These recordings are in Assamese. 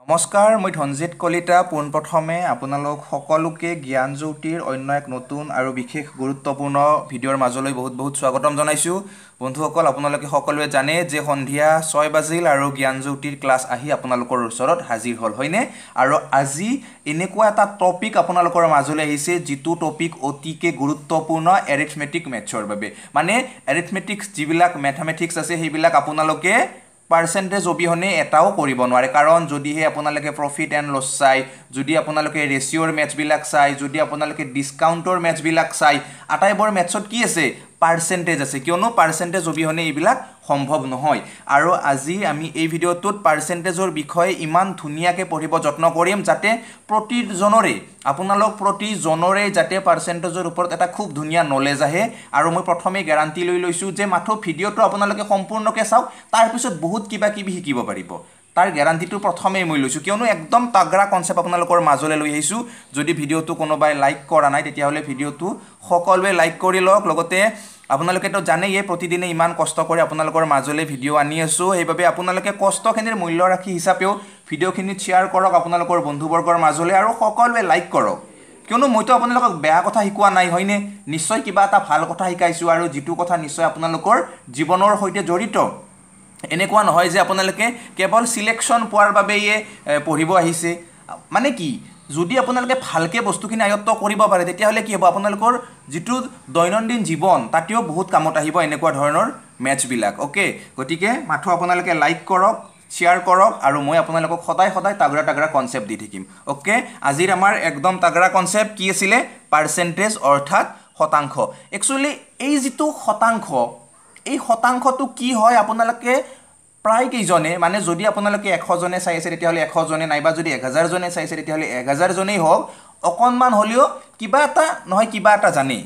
নমস্কাৰ মই ধনজিত কলিতা পোনপ্ৰথমে আপোনালোক সকলোকে জ্ঞানজ্যোতিৰ অন্য এক নতুন আৰু বিশেষ গুৰুত্বপূৰ্ণ ভিডিঅ'ৰ মাজলৈ বহুত স্বাগতম জনাইছো বন্ধুসকল আপোনালোকে সকলোৱে জানে যে সন্ধিয়া 6 বাজিল আৰু জ্ঞানজ্যোতিৰ ক্লাছ আহি আপোনালোকৰ ওচৰত হাজিৰ হ'ল হয়নে আৰু আজি এনেকুৱা এটা টপিক আপোনালোকৰ মাজলৈ আহিছে যিটো টপিক অতিকে গুৰুত্বপূৰ্ণ এৰিথমেটিক মেথছৰ বাবে মানে এৰিথমেটিক্স যিবিলাক ম্যাথমেটিক্স আছে সেইবিলাক আপোনালোকে পাৰ্সেন্টেজ অবিহনে এটাও কৰিব নোৱাৰে কাৰণ যদিহে আপোনালোকে প্ৰফিট এণ্ড লছ চাই যদি আপোনালোকে ৰেশিওৰ মেথছ বিলাক চাই যদি আপোনালোকে ডিসকাউন্টৰ মেথছ বিলাক চাই আটাইবোৰ মেথছত কি আছে পাৰ্সেন্টেজ আছে কিয়নো পাৰ্সেন্টেজ অবিহনে এইবিলাক সম্ভৱ নহয় আৰু আজি আমি এই ভিডিঅ'টোত পাৰ্সেন্টেজৰ বিষয়ে ইমান ধুনিয়াকে পঢ়িব যত্ন কৰিম যাতে প্ৰতিজনৰে আপোনালোক প্ৰতিজনৰে যাতে পাৰ্সেন্টেজৰ ওপৰত এটা খুব ধুনিয়া নলেজ আহে আৰু মই প্ৰথমে গ্যাৰান্টি লৈ লৈছো যে মাত্ৰ ভিডিঅ'টো আপোনালোকে সম্পূৰ্ণকৈ চাওক তাৰ পিছত বহুত কিবা কিবি শিকিব পাৰিব তাৰ গ্যাৰান্টিটো প্ৰথমে মই লৈছো কিয়নো একদম তাগৰা কনসেপ্ট আপোনালোকৰ মাজলৈ লৈ আহিছো যদি ভিডিঅ'টো কোনোবাই লাইক কৰা নাই তেতিয়া হলে ভিডিঅ'টো সকলোৱে লাইক কৰি লওক লগতে আপোনালোকে তো জানেই প্ৰতিদিনে ইমান কষ্ট কৰি আপোনালোকৰ মাজলৈ ভিডিঅ' আনি আছো সেইবাবে আপোনালোকে কষ্টখিনিৰ মূল্য ৰাখি হিচাপেও ভিডিঅ'খিনি শ্বেয়াৰ কৰক আপোনালোকৰ বন্ধুবৰ্গৰ মাজলৈ আৰু সকলোৱে লাইক কৰক কিয়নো মইতো আপোনালোকক বেয়া কথা শিকোৱা নাই হয়নে নিশ্চয় কিবা এটা ভাল কথা শিকাইছো আৰু যিটো কথা নিশ্চয় আপোনালোকৰ জীৱনৰ সৈতে জড়িত এনেকুৱা নহয় যে আপোনালোকে কেৱল সিলেকশন পোৱাৰ বাবে পঢ়িব আহিছে মানে কি যদি আপোনালোকে ভালকে বস্তুখিনি আয়ত্ত কৰিব পাৰে তেতিয়া হলে কি হ'ব আপোনালোকৰ যেটো দৈনন্দিন জীৱন তাতেও বহুত কামত আহিব এনেকুৱা ধৰণৰ মেথছ বিলাক ওকে গটিকে মাথো আপোনালোকে লাইক কৰক শ্বেয়াৰ কৰক আৰু মই আপোনালোকক সদায় তাগৰা কনসেপ্ট দি থাকিম ওকে আজিৰ আমাৰ একদম তাগৰা কনসেপ্ট কি আছিল পাৰ্সেন্টেজ অৰ্থাৎ শতাংশ একচুয়ালি এই যেটো শতাংশ এই শতাংশটো কি হয় আপোনালোকে প্ৰায় কেইজনে মানে যদি আপোনালোকে 100 জনে চাই আছে তেতিয়া হলে 100 জনে নাইবা যদি 1000 জনে চাই আছে তেতিয়া হলে 1000 জনেই হোক অকনমান হলিও কিবা এটা নহয় কিবা এটা জানে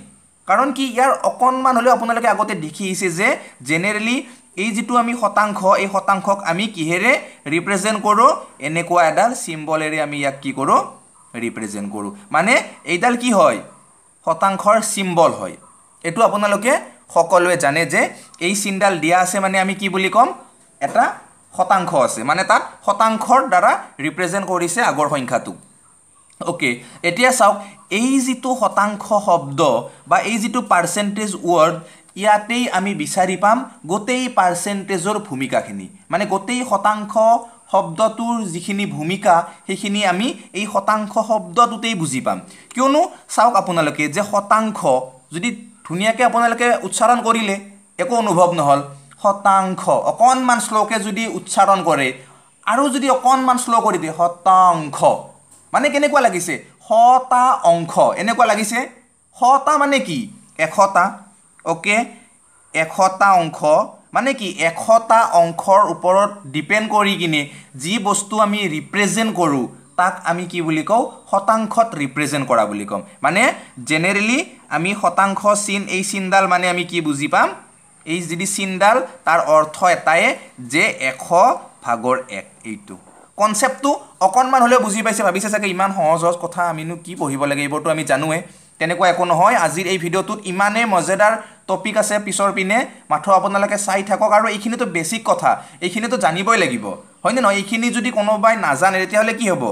কাৰণ কি ইয়াৰ অকনমান হলিও আপোনালোকে আগতে দেখিছে যে জেনাৰেলি এই যেটো আমি শতাংশ এই শতাংশক আমি কিহেৰে ৰিপ্ৰেজেন্ট কৰো এনেকুৱা এডাল সিম্বলেৰে আমি ইয়াক কি কৰো ৰিপ্ৰেজেন্ট কৰো মানে এইডাল কি হয় শতাংশৰ সিম্বল হয় এটো আপোনালোকে সকলোৱে জানে যে এই চিনডাল দিয়া আছে মানে আমি কি বুলি কম এটা শতাংশ আছে মানে তাত শতাংশৰ দ্বাৰা ৰিপ্ৰেজেন্ট কৰিছে আগৰ সংখ্যাটো ওকে এতিয়া চাওক এই যেটো শতাংশ শব্দ বা এই যেটো পাৰ্সেন্টেজ ওয়াৰ্ড ইয়াতেই আমি বিচাৰি পাম গোটেই পাৰ্সেন্টেজৰ ভূমিকাখিনি মানে গোটেই শতাংশ শব্দটোৰ যিখিনি ভূমিকা সেইখিনি আমি এই শতাংশ শব্দটোতেই বুজি পাম কিয়নো চাওক আপোনালোকে যে শতাংশ যদি ধুনিয়াকে আপোনালোকে উচ্চাৰণ কৰিলে একো অনুভৱ নহল শতাংশ অকনমান শ্লোকে যদি উচ্চাৰণ কৰে আৰু যদি অকনমান শ্লো কৰি দিয়ে শতাংশ মানে কেনেকুৱা লাগিছে শতা অংশ এনেকুৱা লাগিছে শতা মানে কি এশটা ওকে এশটা অংশ মানে কি এশটা অংশৰ ওপৰত ডিপেন্ড কৰি কিনে যি বস্তু আমি ৰিপ্ৰেজেন্ট কৰো তাক আমি কি বুলি কও শতাংশত ৰিপ্ৰেজেন্ট কৰা বুলি কম মানে জেনাৰেলি আমি শতাংশ চিন এই চিনডাল মানে আমি কি বুজি পাম এই যদি চিনডাল তাৰ অৰ্থ এটাই যে 100/1 এইটো কনসেপ্টটো অকনমান হলে বুজি পাইছে ভাবিছে চাগে ইমান সহজ কথা আমিনো কি পঢ়িব লাগে এইবোৰটো আমি জানোৱে তেনেকুৱা একো নহয় আজিৰ এই ভিডিঅ'টোত ইমানে মজেদাৰ টপিক আছে পিছৰ পিনে মাথো আপোনালোকে চাই থাকক আৰু এইখিনিটো বেসিক কথা এইখিনিটো জানিবই লাগিব হয়নে নহয় এইখিনি যদি কোনোবাই নাজানে তেতিয়া হলে কি হ'ব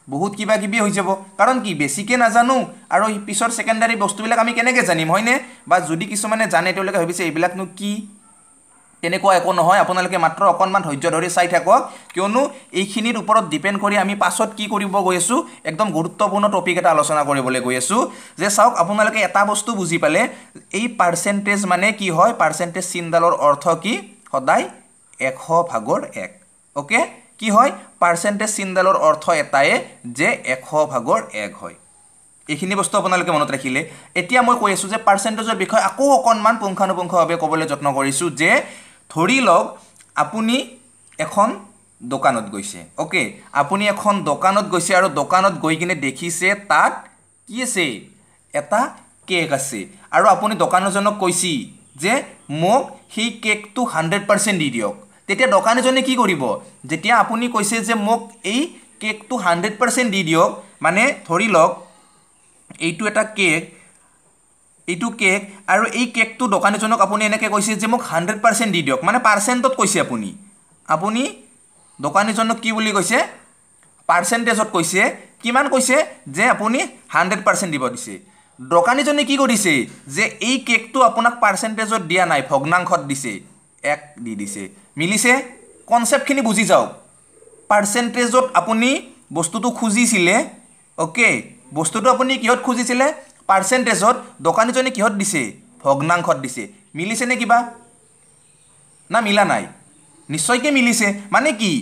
বহুত কিবা কিবি হৈ যাব কাৰণ কি বেসিকে নাজানো আৰু পিছৰ সেকেন্ডাৰী বস্তুবিলাক আমি কেনেকৈ জানিম হয়নে বা যদি কিছুমানে জানে তেওঁলোকে ভাবিছে এইবিলাকনো কি তেনেকুৱা একো নহয় আপোনালোকে মাত্ৰ অকনমান ধৈৰ্য ধৰি চাই থাকক কিয়নো এইখিনিৰ ওপৰত ডিপেন্ড কৰি আমি পাছত কি কৰিব গৈ আছো একদম গুৰুত্বপূৰ্ণ টপিক এটা আলোচনা কৰিবলৈ গৈ আছো যে চাওক আপোনালোকে এটা বস্তু বুজি পালে এই পাৰ্সেন্টেজ মানে কি হয় পাৰ্সেন্টেজ চিনডালৰ অৰ্থ কি সদায় 100/1 ওকে কি হয় পাৰ্সেন্টেজ চিনডালৰ অৰ্থ এটাই যে 100/1 হয় এইখিনি বস্তু আপোনালোকে মনত ৰাখিলে এতিয়া মই কৈ আছো যে পাৰ্সেন্টেজৰ বিষয় আকৌ অকনমান পুংখানুপুংখভাৱে ক'বলৈ যত্ন কৰিছো যে ধৰি লওক আপুনি এখন দোকানত গৈছে ওকে আপুনি এখন দোকানত গৈছে আৰু দোকানত গৈ কিনে দেখিছে তাত কি আছে এটা কেক আছে আৰু আপুনি দোকানীজনক কৈছি যে মোক সেই কেকটো 100% দি দিয়ক তেতিয়া দোকানীজনে কি কৰিব যেতিয়া আপুনি কৈছে যে মোক এই কেকটো 100% দি দিয়ক মানে ধৰি লওক এইটো এটা কেক এইটো কেক আৰু এই কেকটো দোকানীজনক আপুনি এনেকৈ কৈছে যে মোক 100% দি দিয়ক মানে পাৰ্সেন্টত কৈছে আপুনি দোকানীজনক কি বুলি কৈছে পাৰ্চেণ্টেজত কৈছে কিমান কৈছে যে আপুনি 100% দিব দিছে দোকানীজনে কি কৰিছে যে এই কেকটো আপোনাক পাৰ্চেণ্টেজত দিয়া নাই ভগ্নাংশত দিছে 1 দি দিছে মিলিছে কনসেপ্টখিনি বুজি যাওক পাৰ্চেণ্টেজত আপুনি বস্তুটো খুজিছিলে ওকে বস্তুটো আপুনি কিহত খুজিছিলে পাৰ্চেণ্টেজত দোকানীজনে কিহত দিছে ভগ্নাংশত দিছে মিলিছে নে কিবা না মিলা নাই নিশ্চয়কৈ মিলিছে মানে কি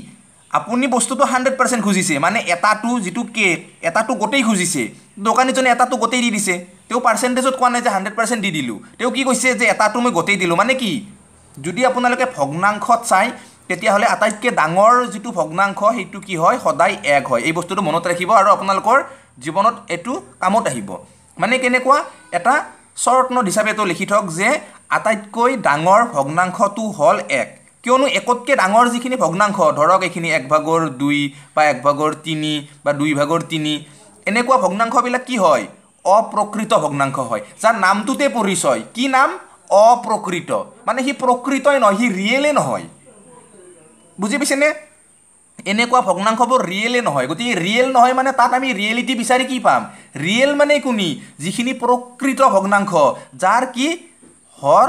আপুনি বস্তুটো 100% খুজিছে মানে এটাটো যেটো কেক এটাটো গোটেই খুজিছে দোকানীজনে এটাটো গোটেই দি দিছে তেও পাৰ্চেণ্টেজত কোৱা নাই যে 100% দি দিলো তেও কি কৈছে যে এটাটো মই গোটেই দিলো মানে কি যদি আপোনালোকে ভগ্নাংশত চাই তেতিয়া হলে আটাইতকৈ ডাঙৰ যেটো ভগ্নাংশ হেতু কি হয় সদায় 1 হয় এই বস্তুটো মনত ৰাখিব আৰু আপোনালোকৰ জীৱনত এটো কামত আহিব মানে কেনেকুৱা এটা শৰ্ট নোট হিচাপে তো লিখি থক যে আটাইতকৈ ডাঙৰ ভগ্নাংশটো হল 1 কিয়নো একতকৈ ডাঙৰ যিখিনি ভগ্নাংশ ধৰক এইখিনি 1/2 বা 1/3 বা 2/3 এনেকুৱা ভগ্নাংশবিলাক কি হয় অপ্ৰকৃত ভগ্নাংশ হয় যাৰ নামটোতে পৰিচয় কি নাম অপ্ৰকৃত মানে হি প্ৰকৃতই নহয় হি ৰিয়েলে নহয় বুজি পাইছেনে এনেকুৱা ভগ্নাংশবোৰ ৰিয়েলে নহয় গতিকে ৰিয়েল নহয় মানে তাত আমি ৰিয়েলিটি বিচাৰি কি পাম ৰিয়েল মানে কোনি যিখিনি প্ৰকৃত ভগ্নাংশ যাৰ কি হৰ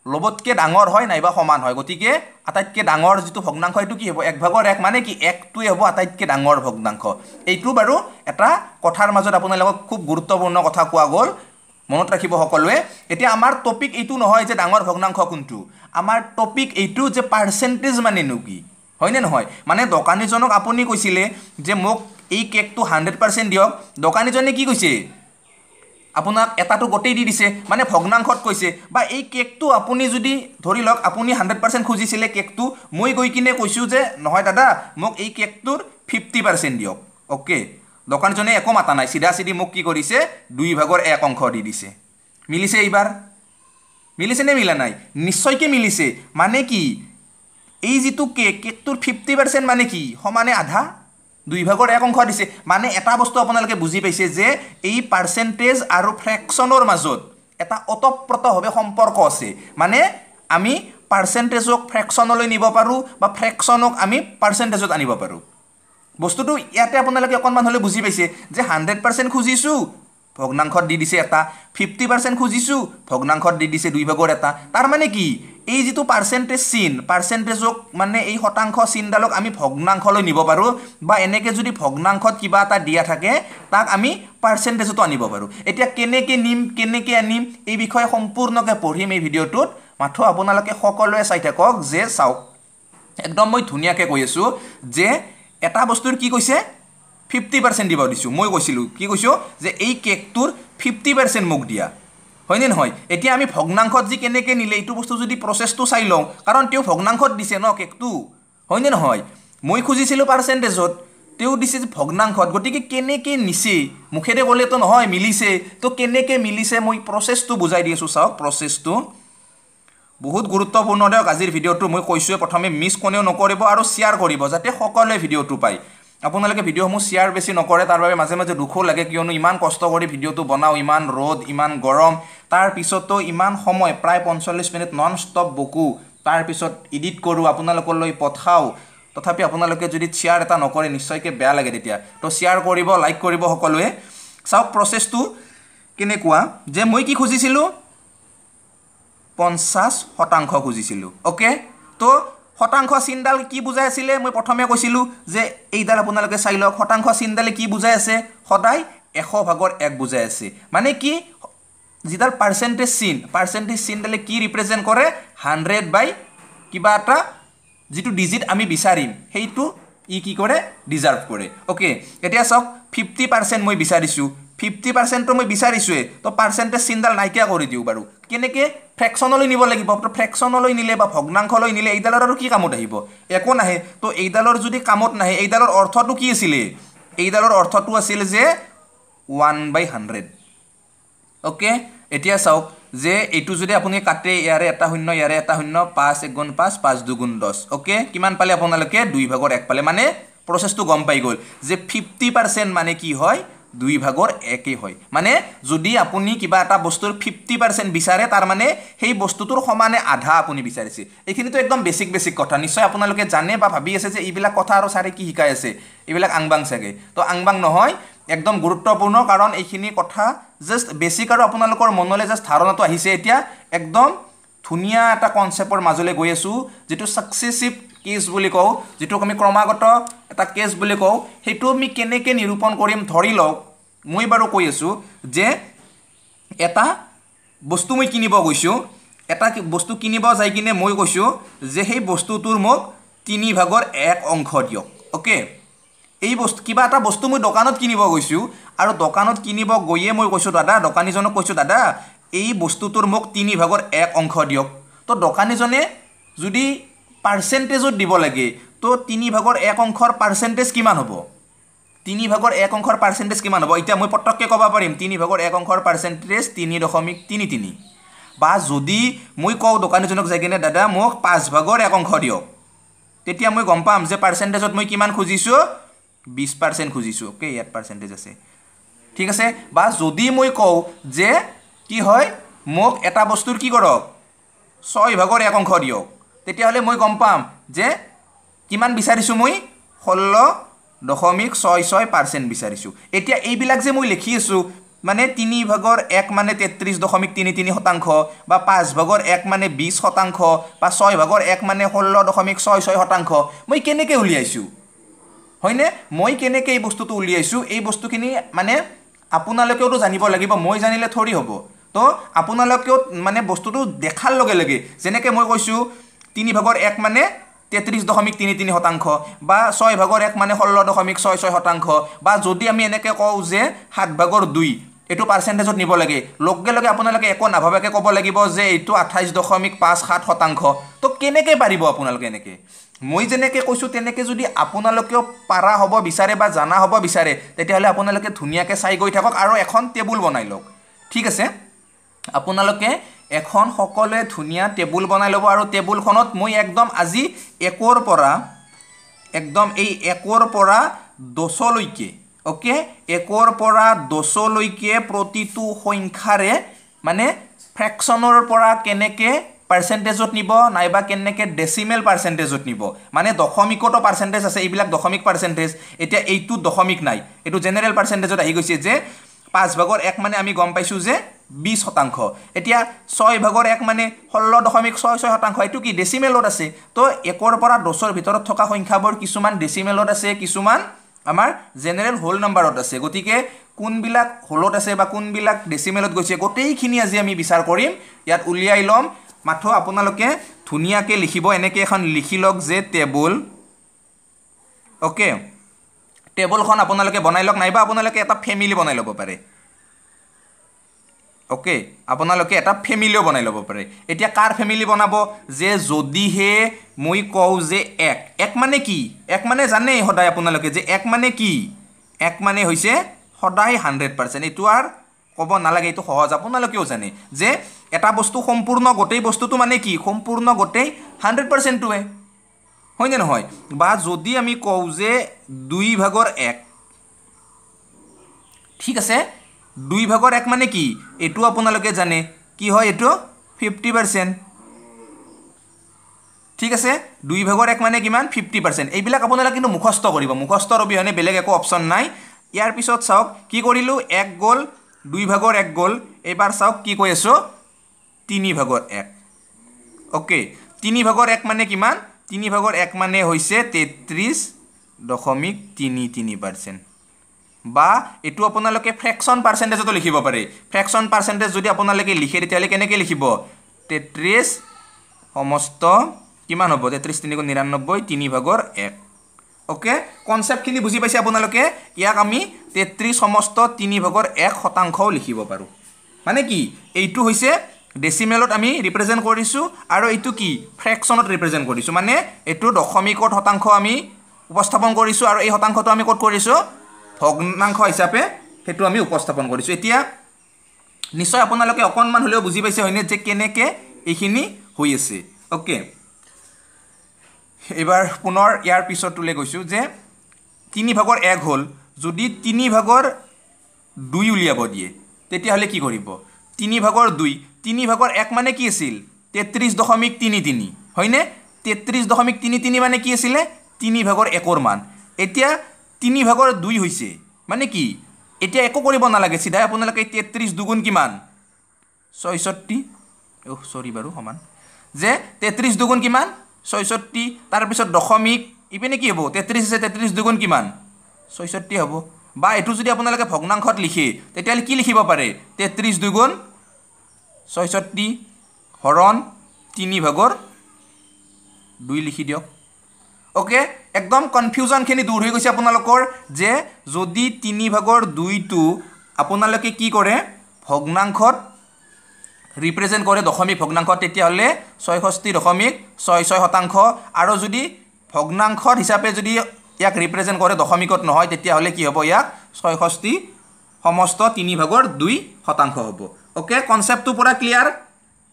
লবতকে ডাঙৰ হয় নাইবা সমান হয় গতিকে আটাইতকৈ ডাঙৰ যেটো ভগ্নাংশ এটো কি হ'ব 1/1 মানে কি 1টোৱে হ'ব আটাইতকৈ ডাঙৰ ভগ্নাংশ এইটো বাৰু এটা কথাৰ মাজত আপোনালোকক খুব গুৰুত্বপূৰ্ণ কথা কোৱা গ'ল মনত ৰাখিব সকলোৱে এতিয়া আমাৰ টপিক এইটো নহয় যে ডাঙৰ ভগ্নাংশ কোনটো আমাৰ টপিক এইটো যে পাৰ্চেন্টেজ মানে কি হয়নে নহয় মানে দোকানীজনক আপুনি কৈছিলে যে মোক এই কেকটো 100% দিয়ক দোকানীজনে কি কৈছে আপোনাক এটাটো গোটেই দি দিছে মানে ভগ্নাংশত কৈছে বা এই কেকটো আপুনি যদি ধৰি লওক আপুনি 100% খুজিছিলে কেকটো মই গৈ কিনে কৈছো যে নহয় দাদা মোক এই কেকটোৰ 50% দিয়ক ওকে দোকানজনে একো মাতা নাই সিধা সিধি মোক কি কৰিছে 2/1 অংশ দি দিছে মিলিছে এইবাৰ মিলিছে নে মিলা নাই নিশ্চয়কৈ মিলিছে মানে কি এই যেটো কেকটোৰ 50% মানে কি সমানে আধা 2/1 অংশ দিছে মানে এটা বস্তু আপোনালোকে বুজি পাইছে যে এই পাৰ্চেন্টেজ আৰু ফ্ৰেকশনৰ মাজত এটা অতপ্ৰতভাৱে সম্পৰ্ক আছে মানে আমি পাৰ্চেন্টেজক ফ্ৰেকশনলৈ নিব পাৰো বা ফ্ৰেকশনক আমি পাৰ্চেন্টেজত আনিব পাৰো বস্তুটো ইয়াতে আপোনালোকে অকনমান হলে বুজি পাইছে যে 100% খুজিছো ভগ্নাংশত দি দিছে এটা 50% খুজিছো ভগ্নাংশত দি দিছে 2/1 তাৰ মানে কি এই যেটো পাৰ্চেন্টেজ চিন পাৰ্চেন্টেজক মানে এই শতাংশ চিনডালক আমি ভগ্নাংশলৈ নিব পাৰো বা এনেকে যদি ভগ্নাংশত কিবা এটা দিয়া থাকে তাক আমি পাৰ্চেন্টেজতো আনিব পাৰো এতিয়া কেনেকে আনিম এই বিষয়ে সম্পূৰ্ণকৈ পঢ়িম এই ভিডিওটোত মাথো আপোনালোকে সকলোৱে চাই থাকক যে চাওক একদম মই ধুনিয়াকৈ কৈ আছো যে এটা বস্তুৰ কি কৈছে 50% দিব দিছো মই কৈছিলো কি কৈছো যে এই কেকটোৰ 50% মোক দিয়া হয়নে নহয় এতিয়া আমি ভগ্নাংশত যি কেনেকে নিলে এইটো বস্তু যদি প্ৰসেসটো চাই লওঁ কাৰণ তেও ভগ্নাংশত দিছে ন কেকটো হয়নে নহয় মই খুজিছিলো পাৰ্চেন্টেজত তেও দিছে ভগ্নাংশত গতিকে কেনেকে নিছে মুখেৰে ক'লে তো নহয় মিলিছে তো কেনেকে মিলিছে মই প্ৰসেসটো বুজাই দিছো চাওক প্ৰসেসটো বহুত গুৰুত্বপূৰ্ণ দেক আজিৰ ভিডিওটো মই কৈছোৱে প্ৰথমে মিছ কোনেও নকৰিব আৰু শেয়াৰ কৰিব যাতে সকলোৱে ভিডিওটো পায় আপোনালোকে ভিডিওসমূহ শেয়াৰ বেছি নকৰে তাৰ বাবে মাজে মাজে দুখো লাগে কিয়নো ইমান কষ্ট কৰি ভিডিওটো বনাও ইমান ৰ'দ ইমান গৰম তাৰ পিছতো ইমান সময় প্ৰায় 45 মিনিট নন ষ্টপ বকু তাৰ পিছত এডিট কৰো আপোনালোকলৈ পঠাও তথাপি আপোনালোকে যদি শেয়াৰ এটা নকৰে নিশ্চয়কৈ বেয়া লাগে তেতিয়া তো শেয়াৰ কৰিব লাইক কৰিব সকলোৱে চাওক প্ৰসেসটো কেনেকুৱা যে মই কি খুজিছিলো 50% খুজিছিলো ওকে তো শতাংশ চিনডাল কি বুজাই আছিল মই প্ৰথমে কৈছিলো যে এইডাল আপোনালোকে চাই লওক শতাংশ চিনডালে কি বুজাই আছে সদায় 100/1 বুজাই আছে মানে কি যিডাল পাৰ্চেন্টেজ চিনডালে কি ৰিপ্ৰেজেন্ট কৰে 100 কিবা এটা যেটো ডিজিট আমি বিচাৰিম হেইটো ই কি কৰে ডিজাৰ্ভ কৰে ওকে এতিয়া চাওক 50% মই বিচাৰিছো 50% তো মই বিচাৰিছোৱে তো পাৰ্চেন্টেজ চিনডাল নাইকিয়া কৰি দিও বাৰু কেনেকে ফ্ৰেকশনলৈ নিব লাগিব তো ফ্ৰেকশনলৈ নিলে বা ভগ্নাংশলৈ নিলে এইডালৰ আৰু কি কামত আহিব একো নাহে তো এইডালৰ যদি কামত নাহে এইডালৰ অৰ্থটো কি আছিল এইডালৰ অৰ্থটো আছিল যে 1/100 ওকে এতিয়া চাওক যে এইটো যদি আপুনি কাটে ইয়াৰে এটা শূন্য ইয়াৰে এটা শূন্য 5 * 5 5 * 2 = 10 ওকে কিমান পালে আপোনালোকে 2/1 পালে মানে প্ৰসেসটো গম পাই গল যে 50% মানে কি হয় 2 ভাগৰ 1 হয় মানে যদি আপুনি কিবা এটা বস্তুৰ 50% বিচাৰে তাৰ মানে সেই বস্তুটোৰ সমানে আধা আপুনি বিচাৰিছে এইখিনিতো একদম বেসিক কথা নিশ্চয় আপোনালোকে জানে বা ভাবি আছে যে এইবিলাক কথা আৰু সাৰে কি শিকাই আছে এইবিলাক আংবাং সাগে তো আংবাং নহয় একদম গুৰুত্বপূৰ্ণ কাৰণ এইখিনি কথা জাস্ট বেসিক আৰু আপোনালোকৰ মনলৈ জাস্ট ধাৰণাটো আহিছে এতিয়া একদম ধুনিয়া এটা কনসেপ্টৰ মাজলৈ গৈ আছো যেটো সাকসেসিভ কেস বুলি কও যেটো আমি ক্ৰমাগত এটা কেস বুলি কও হেতু আমি কেনেকে নিৰূপণ কৰিম ধৰি লওক মই বাৰু কৈ আছো যে এটা বস্তু মই কিনিব গৈছো এটা বস্তু কিনিব যাই কিনে মই কৈছো যে সেই বস্তুটোৰ মোক 3 ভাগৰ 1 অংশ দিয়ক ওকে এই বস্তু কিবা এটা বস্তু মই দোকানত কিনিব গৈছো আৰু দোকানত কিনিব গয়ে মই কৈছো দাদা দোকানীজনক কৈছো দাদা এই বস্তুটোৰ মোক 3 ভাগৰ 1 অংশ দিয়ক তো দোকানীজনে যদি পাৰ্সেন্টেজত দিব লাগে তো 3 ভাগৰ 1 অংশৰ পাৰ্সেন্টেজ কিমান হ'ব 3 ভাগৰ 1 অংশৰ পাৰ্সেন্টেজ কিমান হ'ব এতিয়া মই পটককে ক'ব পাৰিম 3 ভাগৰ 1 অংশৰ পার্সেন্টেজ 3.33 বা যদি মই কও দোকানীজনক যাই কিনে দাদা মোক 5 ভাগৰ 1 অংশ দিয়ক তেতিয়া মই গম পাম যে পার্সেন্টেজত মই কিমান খুজিছো 20% খুজিছো ওকে ইয়াত পার্সেন্টেজ আছে ঠিক আছে বা যদি মই কও যে কি হয় মোক এটা বস্তুৰ কি কৰক 6 ভাগৰ 1 অংশ দিয়ক তেতিয়া হলে মই গম পাম যে কিমান বিচাৰিছো মই 16.66% বিচাৰিছো এতিয়া এইবিলাক যে মই লিখি আছো মানে 3 ভাগৰ 1 মানে 33.33% বা 5 ভাগৰ 1 মানে 20% বা 6 ভাগৰ 1 মানে 16.66% মই কেনেকে উলিয়াইছো হয়নে মই কেনেকে এই বস্তুটো উলিয়াইছো এই বস্তুখিনি মানে আপোনালোকেও তো জানিব লাগিব মই জানিলে থৰি হ'ব তো আপোনালোকেও মানে বস্তুটো দেখাৰ লগে লগে যেনেকে মই কৈছো 3 ভাগৰ 1 মানে 33.33% বা 6 ভাগৰ 1 মানে 16.66% বা যদি আমি এনেকে কও যে 7 ভাগৰ 2 এটো পার্সেন্টেজত নিব লাগে লগে লগে আপোনালোকে একো নাভাবাকে ক'ব লাগিব যে এটো 28.57% তো কেনেকে পাৰিব আপোনালোকে এনেকে মই যেনেকে কৈছো তেনেকে যদি আপোনালোকেও পাৰা হ'ব বিচাৰে বা জানা হ'ব বিচাৰে তেতিয়া হলে আপোনালোকে ধুনিয়াকে চাই গৈ থাকক আৰু এখন টেবুল বনাই লওক ঠিক আছে আপোনালোকে এখন সকলে ধুনিয়া টেবুল বনাই লব আৰু টেবুলখনত মই একদম আজি 1 পৰা একদম এই 1 পৰা 10 লৈকে ওকে 1 পৰা 10 লৈকে প্ৰতিটো সংখ্যাৰে মানে ফ্ৰেকশনৰ পৰা কেনেকে পার্সেন্টেজত নিব নাইবা কেনেকে ডেসিমেল পার্সেন্টেজত নিব মানে দশমিকটো পার্সেন্টেজ আছে এইবিলাক দশমিক পার্সেন্টেজ এতিয়া এইটো দশমিক নাই এটো জেনারেল পার্সেন্টেজত আহি গৈছে যে 5 ভাগৰ 1 মানে আমি গম পাইছো যে 20% এতিয়া 6 ভাগৰ 1 মানে 16.66% এটো কি ডেসিমেলত আছে তো 1 পৰা 10 ৰ ভিতৰত থকা সংখ্যাবোৰ কিছুমান ডেসিমেলত আছে কিছুমান আমাৰ জেনাৰেল হোল নাম্বাৰত আছে গতিকে কোনবিলাক হোলত আছে বা কোনবিলাক ডেসিমেলত গৈছে গোটেইখিনি আজি আমি বিচাৰ কৰিম ইয়াত উলিয়াই লম মাথো আপোনালোকে ধুনিয়াকে লিখিব এনেকে এখন লিখি লওক যে টেবুল ওকে টেবুলখন আপোনালোকে বনাই লওক নাইবা আপোনালোকে এটা ফ্যামিলি বনাই লব পাৰে ওকে আপোনালোকে এটা ফ্যামিলিও বনাই লব পাৰে এতিয়া কাৰ ফ্যামিলি বনাব যে যদিহে মই কও যে 1 মানে কি 1 মানে জানে সদায় আপোনালোকে যে 1 মানে কি 1 মানে হৈছে সদায় 100% এটো আর কব নালাগে এটো সহজ আপোনালোকেও জানে যে এটা বস্তু সম্পূৰ্ণ গোটেই বস্তুটো মানে কি সম্পূৰ্ণ গোটেই 100% টোৱে হয় না নহয় বা যদি আমি কও যে 2 ভাগৰ 1 ঠিক আছে 2 ভাগৰ 1 মানে কি এটো আপোনালোকে জানে কি হয় এটো 50% ঠিক আছে 2 ভাগৰ 1 মানে কিমান 50% এইবিলাক আপোনালোকে কিন্তু মুখস্থ কৰিব মুখস্থৰ অবিহনে বেলেগ একো অপচন নাই ইয়াৰ পিছত চাওক কি কৰিলো 1 গল 2 ভাগৰ 1 গল এবাৰ চাওক কি কৈ আছো 3 ভাগৰ 1 ওকে 3 ভাগৰ 1 মানে কিমান 3 ভাগৰ 1 মানে হৈছে 33.33% বা এটো আপোনালোকে ফ্ৰেকশন পাৰ্সেন্টেজতো লিখিব পাৰে ফ্ৰেকশন পার্সেন্টেজ যদি আপোনালোকে লিখে তেতিয়ালে কেনেকে লিখিব 33 সমস্ত কিমান হ'ব 33.99 3 ভাগৰ 1 ওকে কনসেপ্ট খিনি বুজি পাইছে আপোনালোকে ইয়াক আমি 33 সমস্ত 3 ভাগৰ 1% লিখিব পাৰো মানে কি এইটো হৈছে ডেসিমেলত আমি ৰিপ্ৰেজেন্ট কৰিছো আৰু এইটো কি ফ্ৰেকশনত ৰিপ্ৰেজেন্ট কৰিছো মানে এটো দশমিকত শতাংশ আমি উপস্থাপন কৰিছো আৰু এই শতাংশটো আমি কত কৰিছো ভগ্নাংশ হিচাপে হেতু আমি উপস্থাপন কৰিছো এতিয়া নিশ্চয় আপোনালোকে অকনমান হলেও বুজি পাইছে হয়নে যে কেনেকে এইখিনি হৈ আছে ওকে এবাৰ পুনৰ ইয়াৰ পিছতলে গৈছো যে 3 ভাগৰ 1 হল যদি 3 ভাগৰ 2 উলিয়াব দিয়ে তেতিয়াহ'লে কি কৰিব 3/2 3/1 মানে কি আছিল 33.33 হয়নে 33.33 মানে কি আছিল 3/1 মান এতিয়া 3/2 হৈছে মানে কি এতিয়া একো কৰিব নালাগে সিধা আপোনালোকে 33 দুগুণ কিমান 66 সৰি বাৰু সমান যে 33 দুগুণ কিমান 66 তাৰ পিছত দশমিক ইপিনে কি হ'ব 33 আছে 33 দুগুণ কিমান 66 হ'ব বা এটো যদি আপোনালোকে ভগ্নাংশত লিখে তেতিয়াহ'লে কি লিখিব পাৰে 33 দুগুণ 66 হৰণ 3/2 লিখি দিয়ক ওকে একদম কনফিউজন খিনি দূৰ হৈ গৈছে আপোনালোকৰ যে যদি 3/2 টো আপোনালোকে কি কৰে ভগ্নাংশত ৰিপ্ৰেজেন্ট কৰে দশমিক ভগ্নাংশত তেতিয়াহ'লে 66.66% আৰু যদি ভগ্নাংশত হিচাপে যদি ইয়াক ৰিপ্ৰেজেন্ট কৰে দশমিকত নহয় তেতিয়াহ'লে কি হ'ব ইয়াক 66 সমস্ত 3/2% হ'ব ওকে কনসেপ্টটো পুৰা ক্লিয়াৰ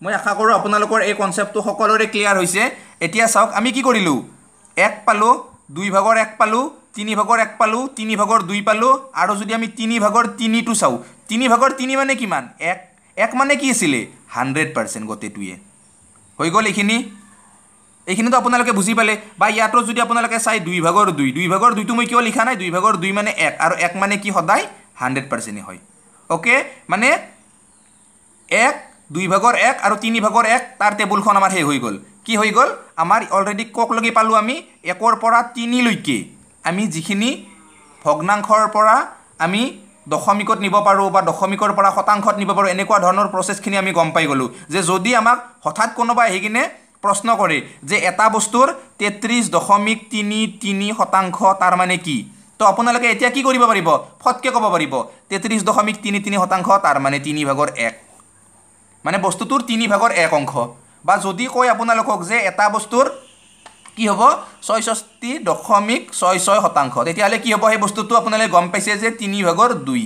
মই আশা কৰোঁ আপোনালোকৰ এই কনসেপ্টটো সকলোৰে ক্লিয়াৰ হৈছে এতিয়া চাওক আমি কি কৰিলো 1 পালো 2/1 পালো 3/1 পালো 3/2 পালো আৰু যদি আমি 3/3 টো চাও 3/3 মানে কিমান 1 মানে কি আছিল 100% গতেটোৱে হৈ গল এইখিনি তো আপোনালোকে বুজি পালে বা ইয়াতো যদি আপোনালোকে চাই 2/2 টো মই কিয় লিখা নাই 2/2 মানে 1 আৰু 1 মানে কি সদায় 100% হয় ওকে মানে 1 2/1 আৰু 3/1 তাৰ টেবুলখন আমাৰ হে হৈ গল কি হৈ গল আমাৰ অলৰেডি কক লগি পালো আমি 1 ৰ পৰা 3 লৈকে আমি যিখিনি ভগ্নাংশৰ পৰা আমি দশমিকত নিব পাৰো বা দশমিকৰ পৰা শতাংশত নিব পাৰো এনেকুৱা ধৰণৰ প্ৰসেছখিনি আমি গম পাই গলো যে যদি আমাক হঠাৎ কোনোবা আহিকিনে প্ৰশ্ন কৰে যে এটা বস্তুৰ 33.33% তাৰ মানে কি তো আপোনালোকে এতিয়া কি কৰিব পাৰিব ফটকে ক'ব পাৰিব 33.33% তাৰ মানে 3/1 মানে বস্তুটোৰ 3/1 অংশ বা যদি কয় আপোনালোকক যে এটা বস্তুৰ কি হ'ব 66.66% তেতিয়াহ'লে কি হ'ব এই বস্তুটো আপোনালোকে গম পাইছে যে 3/2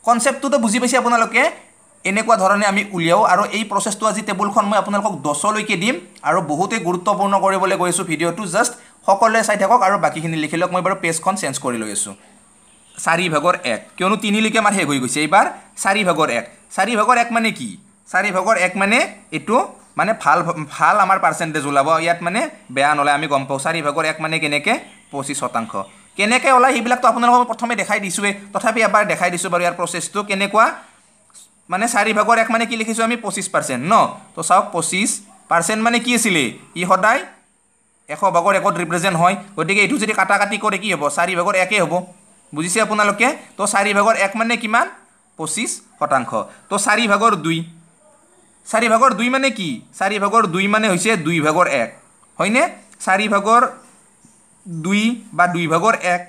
কনসেপ্টটো তো বুজি পাইছে আপোনালোকে এনেকুৱা ধৰণে আমি উলিয়াও আৰু এই প্ৰসেছটো আজি টেবুলখন মই আপোনালোকক 10 লৈকে দিম আৰু বহুতে গুৰুত্বপূৰ্ণ কৰিবলৈ গৈছো ভিডিওটো জাস্ট সকলোৱে চাই থাকক আৰু বাকিখিনি লিখি লওক মই বাৰু পেজখন চেঞ্জ কৰি লৈ আছো 4/1 কিয়নো 3 লৈকে আমাৰ শেষ হৈ গৈছে এইবাৰ 4/1 4/1 মানে কি 4/1 মানে এটো মানে ভাল আমাৰ পার্সেন্টেজ ওলাব ইয়াত মানে বেয়া নলে আমি গম পাও 4/1 মানে কেনেকে 25% কেনেকে ওলাই হিবিলাক তো আপোনালোকক প্ৰথমে দেখাই দিছোৱে তথাপি এবাৰ দেখাই দিছো বাৰু ইয়াৰ প্ৰসেছটো কেনেকুৱা মানে 4/1 মানে কি লিখিছো আমি 25% ন তো চাওক 25% মানে কি আছিল ই সদায় 100/1 ৰিপ্ৰেজেন্ট হয় গতিকে এটো যদি কাটা কাটি কৰে কি হ'ব 4/1 হ'ব বুজিছে আপোনালোকে তো 4/1 মানে কিমান 25% তো 4/2 4/2 মানে কি 4/2 মানে হৈছে 2/1 হয়নে 4/2 বা 2/1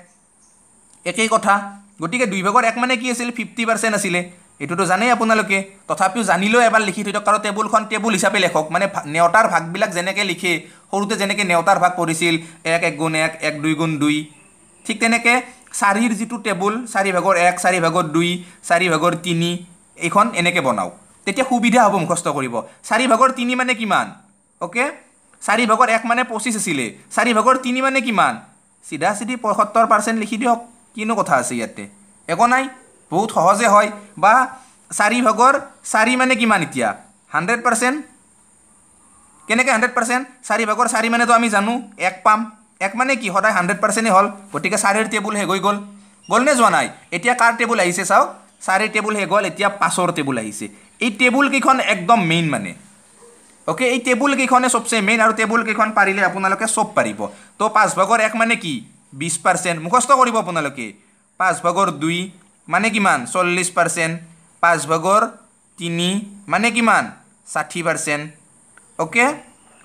একেই কথা গতিকে 2/1 মানে কি আছিল 50% আছিল এটোটো জানে আপোনালোকে তথাপিও জানিলো এবাৰ লিখি থৈ কাৰণ টেবুলখন টেবুল হিচাপে লেখক মানে নেওতাৰ ভাগবিলাক যেনেকে লিখে সৰুতে যেনেকে নেওতাৰ ভাগ পৰিছিল 1 1 গুণ 1 1 2 গুণ 2 ঠিক তেনেকে 4ৰ যেটো টেবুল 4/1 4/2 4/3 এইখন এনেকে বনাও তেতিয়া সুবিধা হ'ব মুখস্থ কৰিব 4/3 মানে কিমান ওকে 4/1 মানে 25 আছিল 4/3 মানে কিমান সিধা সিধি 75% লিখি দিওক কিনো কথা আছে ইয়াতে একো নাই বহুত সহজে হয় বা 4/4 মানে কিমান এতিয়া 100% কেনেকে 100% 4/4 মানে তো আমি জানো 1 পাম 1 মানে কি সদায় 100% হল গটিকে 4ৰ টেবুল হে গৈ গল নে যোৱা নাই এতিয়া কাৰ টেবুল আহিছে চাও 4ৰ টেবুল হে গল এতিয়া 5ৰ টেবুল আহিছে এই টেবুল কিখন একদম মেইন মানে ওকে এই টেবুল কিখনে সবচে মেইন আৰু টেবুল কিখন পাৰিলে আপোনালোকে সব পাৰিব তো 5/1 মানে কি 20% মুখস্থ কৰিব আপোনালোকে 5/2 মানে কিমান 40% 5/3 মানে কিমান 60% ওকে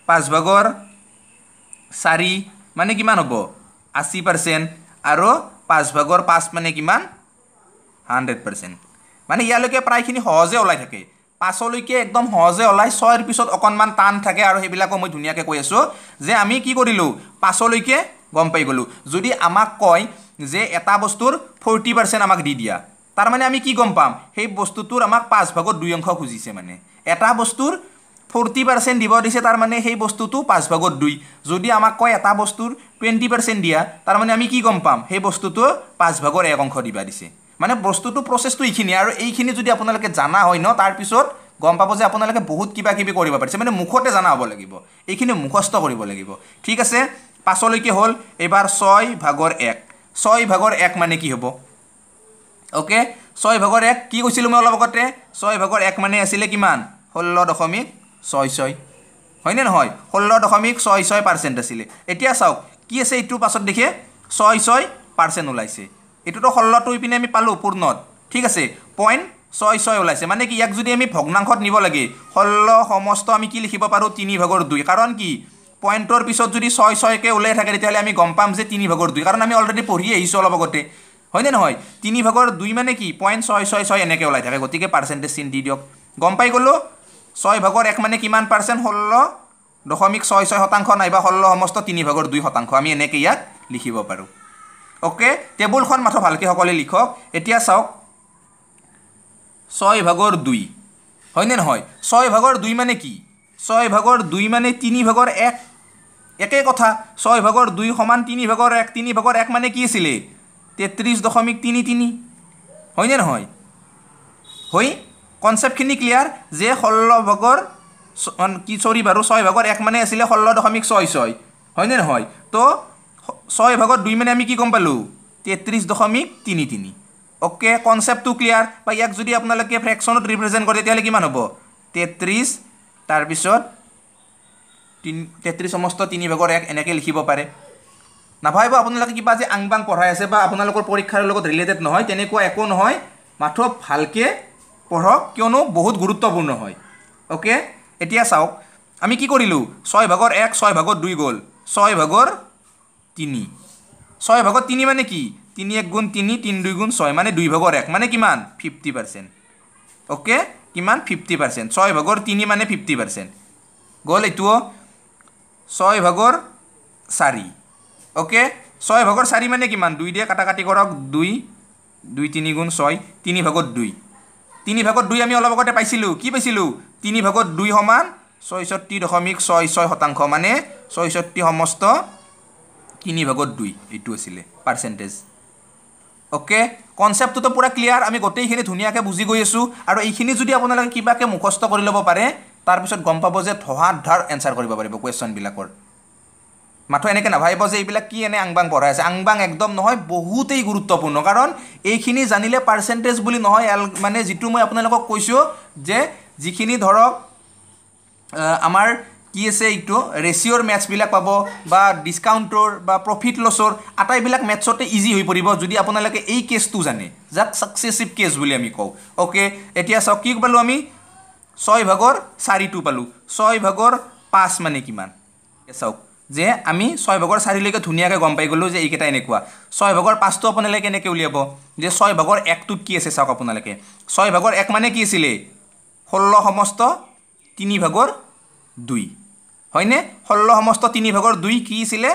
5/4 মানে কিমান হ'ব 80% আৰু 5/5 মানে কিমান 100% মানে ইয়ালৈকে প্ৰায়খিনি সহজে ওলাই থাকে 5 লৈকে একদম সহজে ওলাই 6ৰ পিছত অকনমান টান থাকে আৰু হেবিলাকো মই ধুনিয়াকে কৈ আছো যে আমি কি কৰিলো 5 লৈকে গম পাই গলো যদি আমাক কয় যে এটা বস্তুৰ 40% আমাক দি দিয়া তাৰ মানে আমি কি গম পাম সেই বস্তুটোৰ আমাক 5/2 অংশ খুজিছে মানে এটা বস্তুৰ 40% দিব দিছে তাৰ মানে সেই বস্তুটো 5/2 যদি আমাক কয় এটা বস্তুৰ 20% দিয়া তাৰ মানে আমি কি গম পাম সেই বস্তুটো 5/1 অংশ দিবা দিছে মানে বস্তুটো প্ৰচেছটো এইখিনি আৰু এইখিনি যদি আপোনালোকে জানা হয় ন তাৰপিছত গম পাব যে আপোনালোকে বহুত কিবা কিবি কৰিব পাৰিছে মানে মুখতে জানা হ'ব লাগিব এইখিনি মুখস্থ কৰিব লাগিব ঠিক আছে পাছলৈকে হ'ল এবাৰ 6/1 6/1 মানে কি হ'ব ওকে 6/1 কি কৈছিলো মই অলপ আগতে 6/1 মানে আছিল কিমান 16.66 হয়নে নহয় 16.66% আছিল এতিয়া চাওক কি আছে এইটো পাছত দেখে 66% ওলাইছে এটোটো 16 টো ইপিনে আমি পালো পূৰ্ণত ঠিক আছে 0.66 ওলাইছে মানে কি ইয়াক যদি আমি ভগ্নাংশত নিব লাগে 16 সমস্ত আমি কি লিখিব পাৰো 3/2 কাৰণ কি পইণ্টৰ পিছত যদি 66 কে ওলাই থাকে তেতিয়াহলে আমি গম পাম যে 3/2 কাৰণ আমি অলৰেডি পঢ়ি আহিছো অলপ আগতে হয়নে নহয় 3/2 মানে কি 0.666 এনেকে ওলাই থাকে গতিকে পাৰ্চেন্টেজ চিন দি দিয়ক গম পাই গলো 6/1 মানে কিমান পাৰ্চেন্ট 16.66% নাইবা 16 সমস্ত 3/2% আমি এনেকে ইয়াক লিখিব পাৰো ওকে টেবুলখন মাথো ভালকে সকলে লিখক এতিয়া চাওক 6/2 হয়নে নহয় 6/2 মানে কি 6/2 মানে 3/1 একে কথা 6/2 সমান 3/1 3/1 মানে কি আছিল 33.33 হয়নে নহয় হই কনসেপ্টখিনি ক্লিয়াৰ যে 16 কি সৰি বাৰু 6/1 মানে আছিল 16.66 হয়নে নহয় তো 6/2 মানে আমি কি গম পালো 33.33 ওকে কনসেপ্টটো ক্লিয়াৰ বা ইয়াক যদি আপোনালোকে ফ্ৰেকশনত ৰিপ্ৰেজেন্ট কৰে তেতিয়ালে কিমান হ'ব 33 তাৰ পিছত 33 সমস্ত 3/1 এনেকে লিখিব পাৰে নাভাইব আপোনালোকে কিবা যে আংবাং পঢ়াই আছে বা আপোনালোকৰ পৰীক্ষাৰ লগত ৰিলেটেড নহয় তেনেকুৱা একো নহয় মাথো ভালকে পঢ়ক কিয়নো বহুত গুৰুত্বপূৰ্ণ হয় ওকে এতিয়া চাওক আমি কি কৰিলো 6/1 6/2 গল 6/3 6/3 মানে কি 3 * 3 3 2 * 6 মানে 2/1 মানে কিমান 50% ওকে কিমান 50% 6/3 মানে 50% গল এটো 6/4 ওকে 6/4 মানে কিমান 2 দিয়ে কাটাকাটি কৰক 2 2 3 * 6 3/2 3/2 আমি অলপ আগতে পাইছিলো কি পাইছিলো 3/2 সমান 66.66% মানে 66 সমস্ত 3/2 এটো আছিল পার্সেন্টেজ ওকে কনসেপ্টটো তো পুরা ক্লিয়ার আমি গোটেইখিনি ধুনিয়াকে বুজি গৈ আছো আৰু এইখিনি যদি আপোনালোকে কিবাকে মুখস্থ কৰি লব পাৰে তাৰ পিছত গম পাব যে ধহাত ধাৰ এনসাৰ কৰিব পাৰিব কোৱেশ্চন বিলাকৰ মাথো এনেকে নাভাইব যে এইবিলাক কি এনে আংবাং পঢ়াই আছে আংবাং একদম নহয় বহুতেই গুৰুত্বপূৰ্ণ কাৰণ এইখিনি জানিলে পাৰ্সেন্টেজ বুলি নহয় মানে যেটো মই আপোনালোকক কৈছো যে যিখিনি ধৰক আমাৰ কি আছে এইটো ৰেশিওৰ ম্যাথছ বিলাক পাব বা ডিসকাউন্টৰ বা প্ৰফিট লছৰ আটাইবিলাক ম্যাথছতে ইজি হৈ পৰিব যদি আপোনালোকে এই কেছটো জানে যাক সাকসেসিভ কেছ বুলি আমি কও ওকে এতিয়া চাওক কি পালো আমি 6/4 টো পালো 6/5 মানে কিমান চাওক যে আমি 6/4 লৈকে ধুনিয়াকে গম পাই গলো যে এইকেটা এনেকুৱা 6/5 টো আপোনালোকে কেনেকে উলিয়াব যে 6/1 টোত কি আছে চাওক আপোনালোকে 6/1 মানে কি আছিল 16 সমস্ত 3/2 হয়নে 16 সমস্ত 3/2 কি আছিল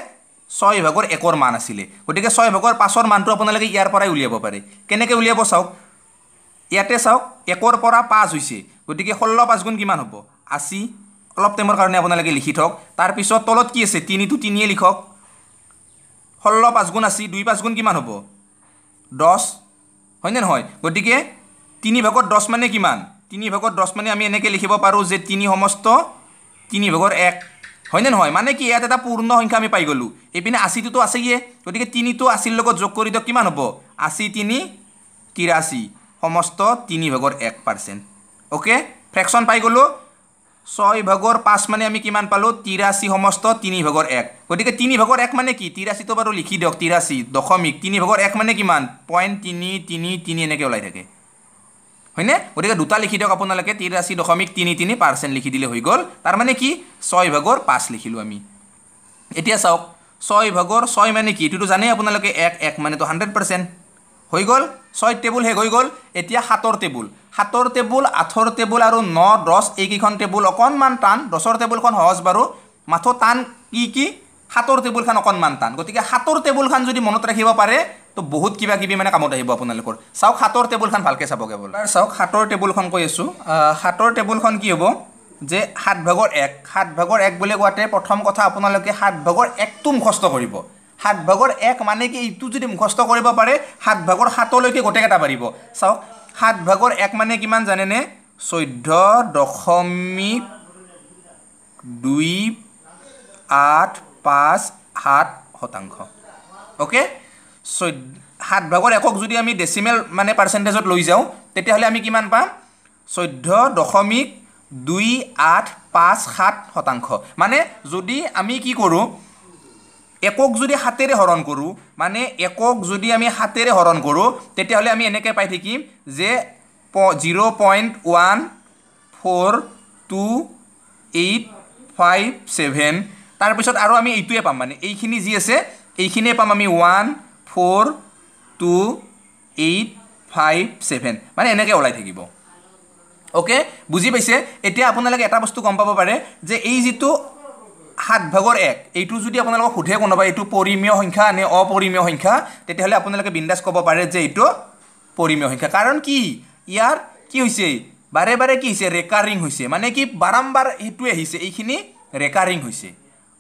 6/1 মান আছিল গটিকে 6/5 মানটো আপোনালোকে ইয়াৰ পৰাই উলিয়াব পাৰে কেনেকে উলিয়াব চাওক ইয়াতে চাওক 1 পৰা 5 হৈছে গটিকে 16 5 গুণ কিমান হ'ব 80 অলপ টাইমৰ কাৰণে আপোনালোকে লিখি থক তাৰ পিছত তলত কি আছে 3 টো 3 এ লিখক 16 5 গুণ 80 2 5 গুণ কিমান হ'ব 10 হয়নে নহয় গটিকে 3/10 মানে কিমান 3/10 মানে আমি এনেকে লিখিব পাৰো যে 3 সমস্ত 3/1 হয়নে নহয় মানে কি ইয়াত এটা পূৰ্ণ সংখ্যা আমি পাই গলো এপিনে 80 টো আছেয়ে গটিকে 3 টো 80 লগত যোগ কৰি দিয়ক কিমান হ'ব 80 3 83 সমস্ত 3/1% ওকে ফ্ৰেকশন পাই গলো 6/5 মানে আমি কিমান পালো 83 সমস্ত 3/1 গটিকে 3/1 মানে কি 83 তো বাৰু লিখি দিয়ক 83 দশমিক 3/1 মানে কিমান 0.333 এনেকে ওলাই থাকে হয়নে গটিকে দুটা লিখি দিয়ক আপোনালোকে 83.33% লিখি দিলে হৈ গল তাৰ মানে কি 6/5 লিখিলো আমি এতিয়া চাওক 6/6 মানে কি এটো জানে আপোনালোকে 1 মানে তো 100% হৈ গল 6 টেবুল হে হৈ গল এতিয়া 7 টেবুল 7 টেবুল 8 টেবুল আৰু 9 10 এইকিখন টেবুল অকনমান টান 10 টেবুলখন সহজ বাৰু মাথো টান কি 7 টেবুলখন অকনমান টান গটিকে 7 টেবুলখন যদি মনত ৰাখিব পাৰে তো বহুত কিবা কিবি মানে কামত আহিব আপোনালোকৰ চাওক 7 টেবুলখন ভালকে চাব কেৱল আৰু চাওক 7 টেবুলখন কৈ আছো 7 টেবুলখন কি হ'ব যে 7/1 7/1 বুলি কোৱাতে প্ৰথম কথা আপোনালোকে 7/1 টো মুখস্থ কৰিব 7/1 মানে কি এইটো যদি মুখস্থ কৰিব পাৰে 7/7 লৈকে গোটেইকেইটা পাৰিব চাওক 7/1 মানে কিমান জানেনে 14.2857 ওকে 7/1 যদি আমি ডেসিমেল মানে পার্সেন্টেজত লৈ যাও তেতিয়াহলে আমি কিমান পাম 14.2857 মানে যদি আমি কি কৰো একক যদি হাতেৰে হৰণ কৰো মানে একক যদি আমি হাতেৰে হৰণ কৰো তেতিয়াহলে আমি এনেকৈ পাই থাকিম যে 0.142857 তাৰ পিছত আৰু আমি এইটোৱে পাম মানে এইখিনি যি আছে এইখিনিয়ে পাম আমি 142.857 মানে এনেকৈ ওলাই থাকিব ওকে বুজি পাইছে এতিয়া আপোনালোকে এটা বস্তু গম পাব পাৰে যে এই যেটো 7/1 এইটো যদি আপোনালোকক সুধে কোনোবা এইটো পৰিমেয় সংখ্যা নে অপৰিমেয় সংখ্যা তেতিয়াহলে আপোনালোকে বিন্দাস ক'ব পাৰে যে এইটো পৰিমেয় সংখ্যা কাৰণ কি ইয়াৰ কি হৈছে বাৰে বাৰে কি হৈছে ৰেকাৰিং হৈছে মানে কি বাৰম্বাৰ হেতু আহিছে এইখিনি ৰেকাৰিং হৈছে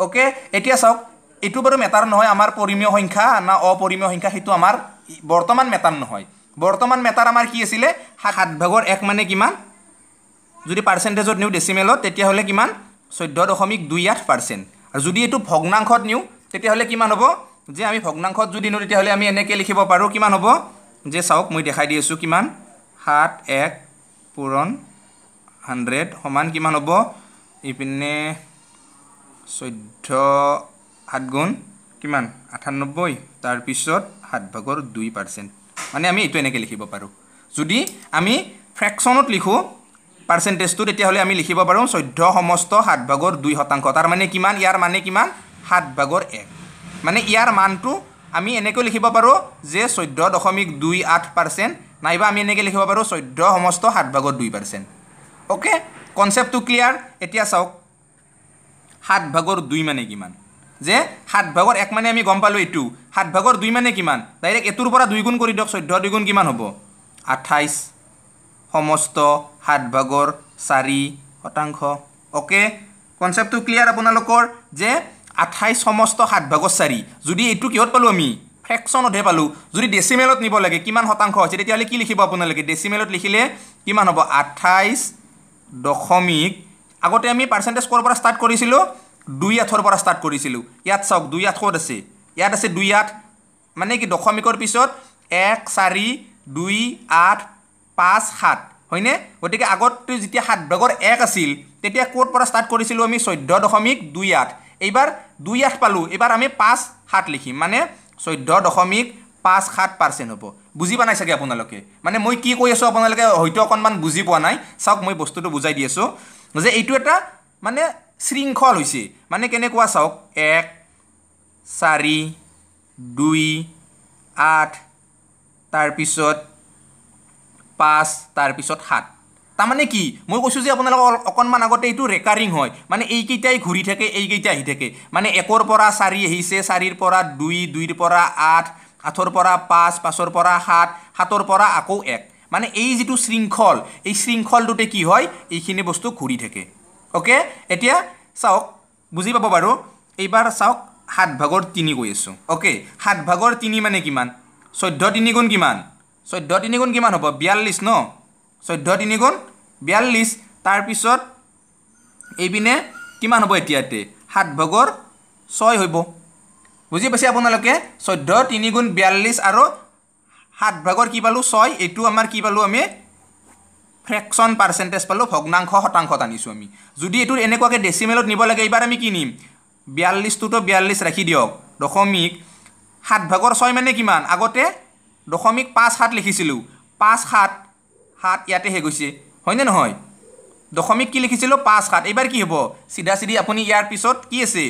ওকে এতিয়া চাওক এইটো বাৰু মেটাৰ নহয় আমাৰ পৰিমেয় সংখ্যা না অপৰিমেয় সংখ্যা হেতু আমাৰ বৰ্তমান মেটাৰ নহয় বৰ্তমান মেটাৰ আমাৰ কি আছিল 7/1 মানে কিমান যদি পাৰ্সেন্টেজত নিউ ডেসিমেলত তেতিয়াহলে কিমান 14.28% আৰু যদি এটো ভগ্নাংশত নিউ তেতিয়াহলে কিমান হ'ব যে আমি ভগ্নাংশত যদি নিউ তেতিয়াহলে আমি এনেকৈ লিখিব পাৰো কিমান হ'ব যে চাওক মই দেখাই দি আছো কিমান 7 পূৰণ 100 সমান কিমান হ'ব ইপিনে 14 7 গুণ কিমান 98 তাৰ পিছত 7/2% মানে আমি এটো এনেকৈ লিখিব পাৰো যদি আমি ফ্ৰেকশনত লিখো পাৰ্সেন্টেজ তো তেতিয়া হলে আমি লিখিব পাৰো 14 সমস্ত 7/2% তাৰ মানে কিমান ইয়াৰ মানে কিমান 7/1 মানে ইয়াৰ মানটো আমি এনেকৈ লিখিব পাৰো যে 14.28% নাইবা আমি এনেকৈ লিখিব পাৰো 14 সমস্ত 7/2% ওকে কনসেপ্টটো ক্লিয়াৰ এতিয়া চাওক 7/2 মানে কিমান যে 7/1 মানে আমি গম পালো এটো 7/2 মানে কিমান ডাইৰেক্ট এটোৰ পৰা 2 গুণ কৰি দিয়ক 14 2 গুণ কিমান হ'ব 28 সমস্ত 7/4% ওকে কনসেপ্টটো ক্লিয়াৰ আপোনালোকৰ যে 28 সমস্ত 7/4 যদি এটো কিহত পালো আমি ফ্ৰেকশনত হে পালো যদি ডেসিমেলত নিব লাগে কিমান শতাংশ আছে তেতিয়াহলে কি লিখিব আপোনালোকে ডেসিমেলত লিখিলে কিমান হ'ব 28 দশমিক আগতে আমি পার্সেন্টেজ কৰ পৰা স্টাৰ্ট কৰিছিলো 2/8 পৰা স্টাৰ্ট কৰিছিলো ইয়াত চাওক 2/8 ক'ত আছে ইয়াত আছে 2/8 মানে কি দশমিকৰ পিছত 1.42857 হয়নে গটিকে আগত যেতিয়া 7/1 আছিল তেতিয়া কোড পৰা স্টাৰ্ট কৰিছিলো আমি 14.28 এইবাৰ 2/8 পালো এবাৰ আমি 5/7 লিখিম মানে 14.57% হ'ব বুজি পানাই চাগে আপোনালোকে মানে মই কি কৈ আছো আপোনালোকে হয়তো অকনমান বুজি পোৱা নাই চাওক মই বস্তুটো বুজাই দি আছো যে এইটো এটা মানে শৃংখল হৈছে মানে কেনেকুৱা চাওক 1 4 2 8 তাৰ পিছত 5 তাৰ পিছত 7 তা মানে কি মই কৈছো যে আপোনালোক অকনমান আগতে এইটো ৰেকাৰিং হয় মানে এই কেইটাই ঘূৰি থাকে এই কেইটা আহি থাকে মানে 1 ৰ পৰা 4 আহিছে 4 ৰ পৰা 2 2 ৰ পৰা 8 8 ৰ পৰা 5 5 ৰ পৰা 7 7 ৰ পৰা আকৌ 1 মানে এই যেটো শৃংখল এই শৃংখলটোতে কি হয় এইখিনি বস্তু ঘূৰি থাকে ওকে এতিয়া চাওক বুজি পাব বাৰু এইবাৰ চাওক 7/3 কৈ আছো ওকে 7/3 মানে কিমান 14 3 গুণ কিমান 14 3 গুণ কিমান হ'ব 42 ন 14 3 গুণ 42 তাৰ পিছত এইপিনে কিমান হ'ব এতিয়াতে 7/6 হ'ব বুজি পাইছে আপোনালোকে 14 3 গুণ 42 আৰু 7/6 কি পালো 6 এটো আমাৰ কি পালো আমি ফ্ৰেকশন পাৰ্সেন্টেজ পালো ভগ্নাংশ শতাংশত আনিছো আমি যদি এটো এনেকুৱাকে ডেসিমেলত নিব লাগে এবাৰ আমি কি নিম 42 টো 42 ৰাখি দিয়ক দশমিক 7/6 মানে কিমান আগতে 0.57 লিখিছিলো 5/7 7 ইয়াতে হে গৈছে হয়নে নহয় দশমিক কি লিখিছিলো 5/7 এবাৰ কি হ'ব সিধা সিধি আপুনি ইয়াৰ পিছত কি আছে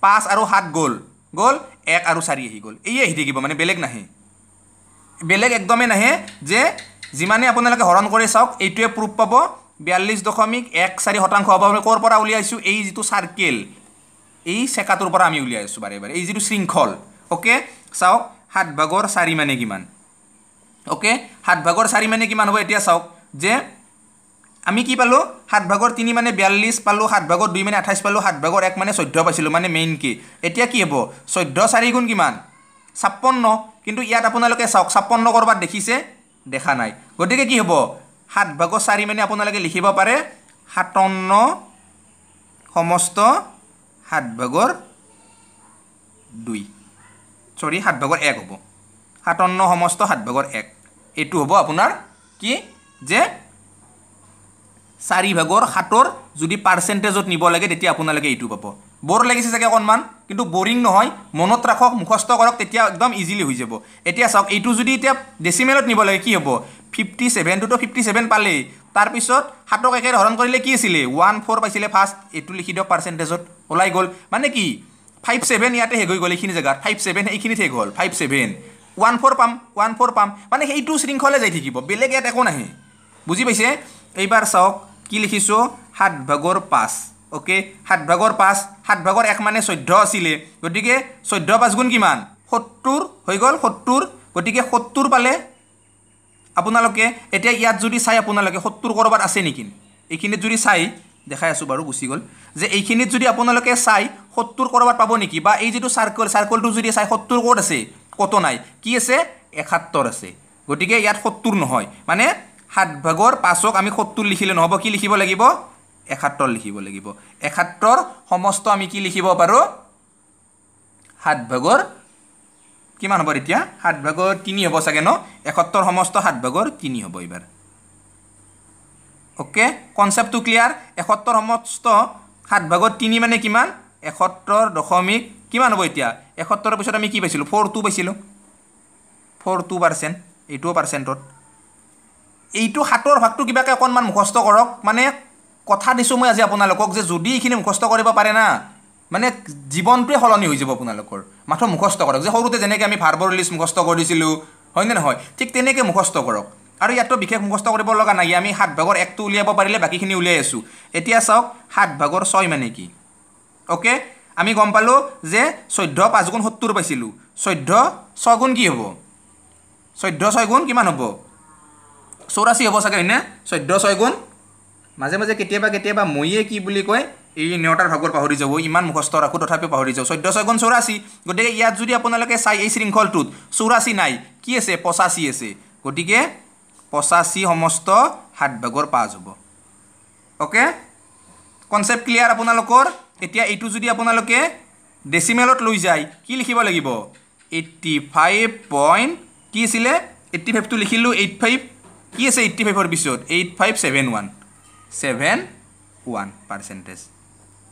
5 আৰু 7 গল 1 আৰু 4 আহি গল এই আহি থাকিব মানে বেলেগ নাহে বেলেগ একদমে নাহে যে যিমানে আপোনালোকে হৰণ কৰি চাওক এইটোৱে প্ৰুফ পাব 42.14% হ'ব কৰ পৰা উলিয়াইছো এই যেটো সাৰ্কেল এই সেকাটোৰ পৰা আমি উলিয়াইছো বাৰে বাৰে এই যেটো শৃংখল ওকে চাওক 7/4 মানে কিমান ওকে 7/4 মানে কিমান হ'ব এতিয়া চাওক যে আমি কি পালোঁ 7/3 মানে 42 পালোঁ 7/2 মানে 28 পালোঁ 7/1 মানে 14 পাইছিলোঁ মানে মেইন কি এতিয়া কি হ'ব 14 4 গুণ কিমান 56 কিন্তু ইয়াত আপোনালোকে চাওক 56 কৰবাত দেখিছে দেখা নাই গতিকে কি হ'ব 7/4 মানে আপোনালোকে লিখিব পাৰে 57 সমস্ত 7/2 সৰি 7/1 হ'ব 57 সমস্ত 7/1 এইটো হ'ব আপোনাৰ কি যে 4/7 যদি পাৰ্চেণ্টেজত নিব লাগে তেতিয়া আপোনালোকে এইটো পাব বৰ লাগিছে চাগে অকণমান কিন্তু বৰিং নহয় মনত ৰাখক মুখস্থ কৰক তেতিয়া একদম ইজিলি হৈ যাব এতিয়া চাওক এইটো যদি এতিয়া ডেচিমেলত নিব লাগে কি হ'ব 57 টো 57 পালে তাৰপিছত 7ক একেৰে হৰণ কৰিলে কি আছিলে 14 পাইছিলে ফাৰ্ষ্ট এইটো লিখি দিয়ক পাৰ্চেণ্টেজত ওলাই গ'ল মানে কি 57 ইয়াতে হেগ হৈ গ'ল এইখিনি জেগাত 57 এইখিনিত হেগ হ'ল 57 14 পাম মানে সেইটো শৃংখলে যাই থাকিব বেলেগ ইয়াত একো নাহে বুজি পাইছে এইবাৰ চাওক কি লিখিছোঁ 7/5 ওকে 7/5 7/1 মানে 14 আছিলে গতিকে 14 5 গুণ কিমান 70 হৈ গ'ল 70 গতিকে 70 পালে আপোনালোকে এতিয়া ইয়াত যদি চাই আপোনালোকে 70 কৰবাত আছে নেকি এইখিনিত যদি চাই দেখাই আছোঁ বাৰু গুচি গ'ল যে এইখিনিত যদি আপোনালোকে চাই 70 কৰবাত পাব নেকি বা এই যিটো সাৰ্কলটো যদি চাই 70 ক'ত আছে কত নাই কি আছে 71 আছে গতিকে ইয়াত 70 নহয় মানে 7/5ক আমি 70 লিখিলে নহব কি লিখিব লাগিব 71 লিখিব লাগিব 71 সমস্ত আমি কি লিখিব পাৰো 7/3 কিমান হ'ব এতিয়া 7/3 হ'ব চাগে ন 71 সমস্ত 7/3 হ'ব এবাৰ ওকে কনসেপ্টটো ক্লিয়াৰ 71 সমস্ত 7/3 মানে কিমান 71 দশমিক কিমান হ'ব এতিয়া 71 ৰ পিছত আমি কি পাইছিলোঁ 42 পাইছিলোঁ 42% এইটো পাৰ্চেণ্টত এইটো 7ৰ ভাগটো কিবাকে অকণমান মুখস্থ কৰক মানে কথা দিছোঁ মই আজি আপোনালোকক যে যদি এইখিনি মুখস্থ কৰিব পাৰে না মানে জীৱনটোৱে সলনি হৈ যাব আপোনালোকৰ মাত্ৰ মুখস্থ কৰক যে সৰুতে যেনেকৈ আমি ভাৰ্বৰ লিষ্ট মুখস্থ কৰিছিলোঁ হয়নে নহয় ঠিক তেনেকৈ মুখস্থ কৰক আৰু ইয়াতো বিশেষ মুখস্থ কৰিব লগা নাই আমি 7/1টো উলিয়াব পাৰিলে বাকীখিনি উলিয়াই আছোঁ এতিয়া চাওক 7/6 মানে কি ওকে আমি গম পালোঁ যে 14 5 গুণ 70 পাইছিলোঁ 14 6 গুণ কি হ'ব 14 6 গুণ কিমান হ'ব 84 হ'ব চাগে হয়নে 14 6 গুণ মাজে মাজে কেতিয়াবা মইয়ে কি বুলি কয় এই নেওটাৰ ভাগৰ পাহৰি যাব ইমান মুখস্থ ৰাখোঁ তথাপিও পাহৰি যাওঁ 14 6 গুণ 84 গতিকে ইয়াত যদি আপোনালোকে চাই এই শৃংখলটোত 84 নাই কি আছে 85 আছে গতিকে 85 সমস্ত 7/5 হ'ব ওকে কনসেপ্ট ক্লিয়াৰ আপোনালোকৰ এতিয়া এইটো যদি আপোনালোকে ডেচিমেলত লৈ যায় কি লিখিব লাগিব 85 কি আছিলে 85 টো লিখিলোঁ 85 কি আছে 85 ৰ পিছত 8571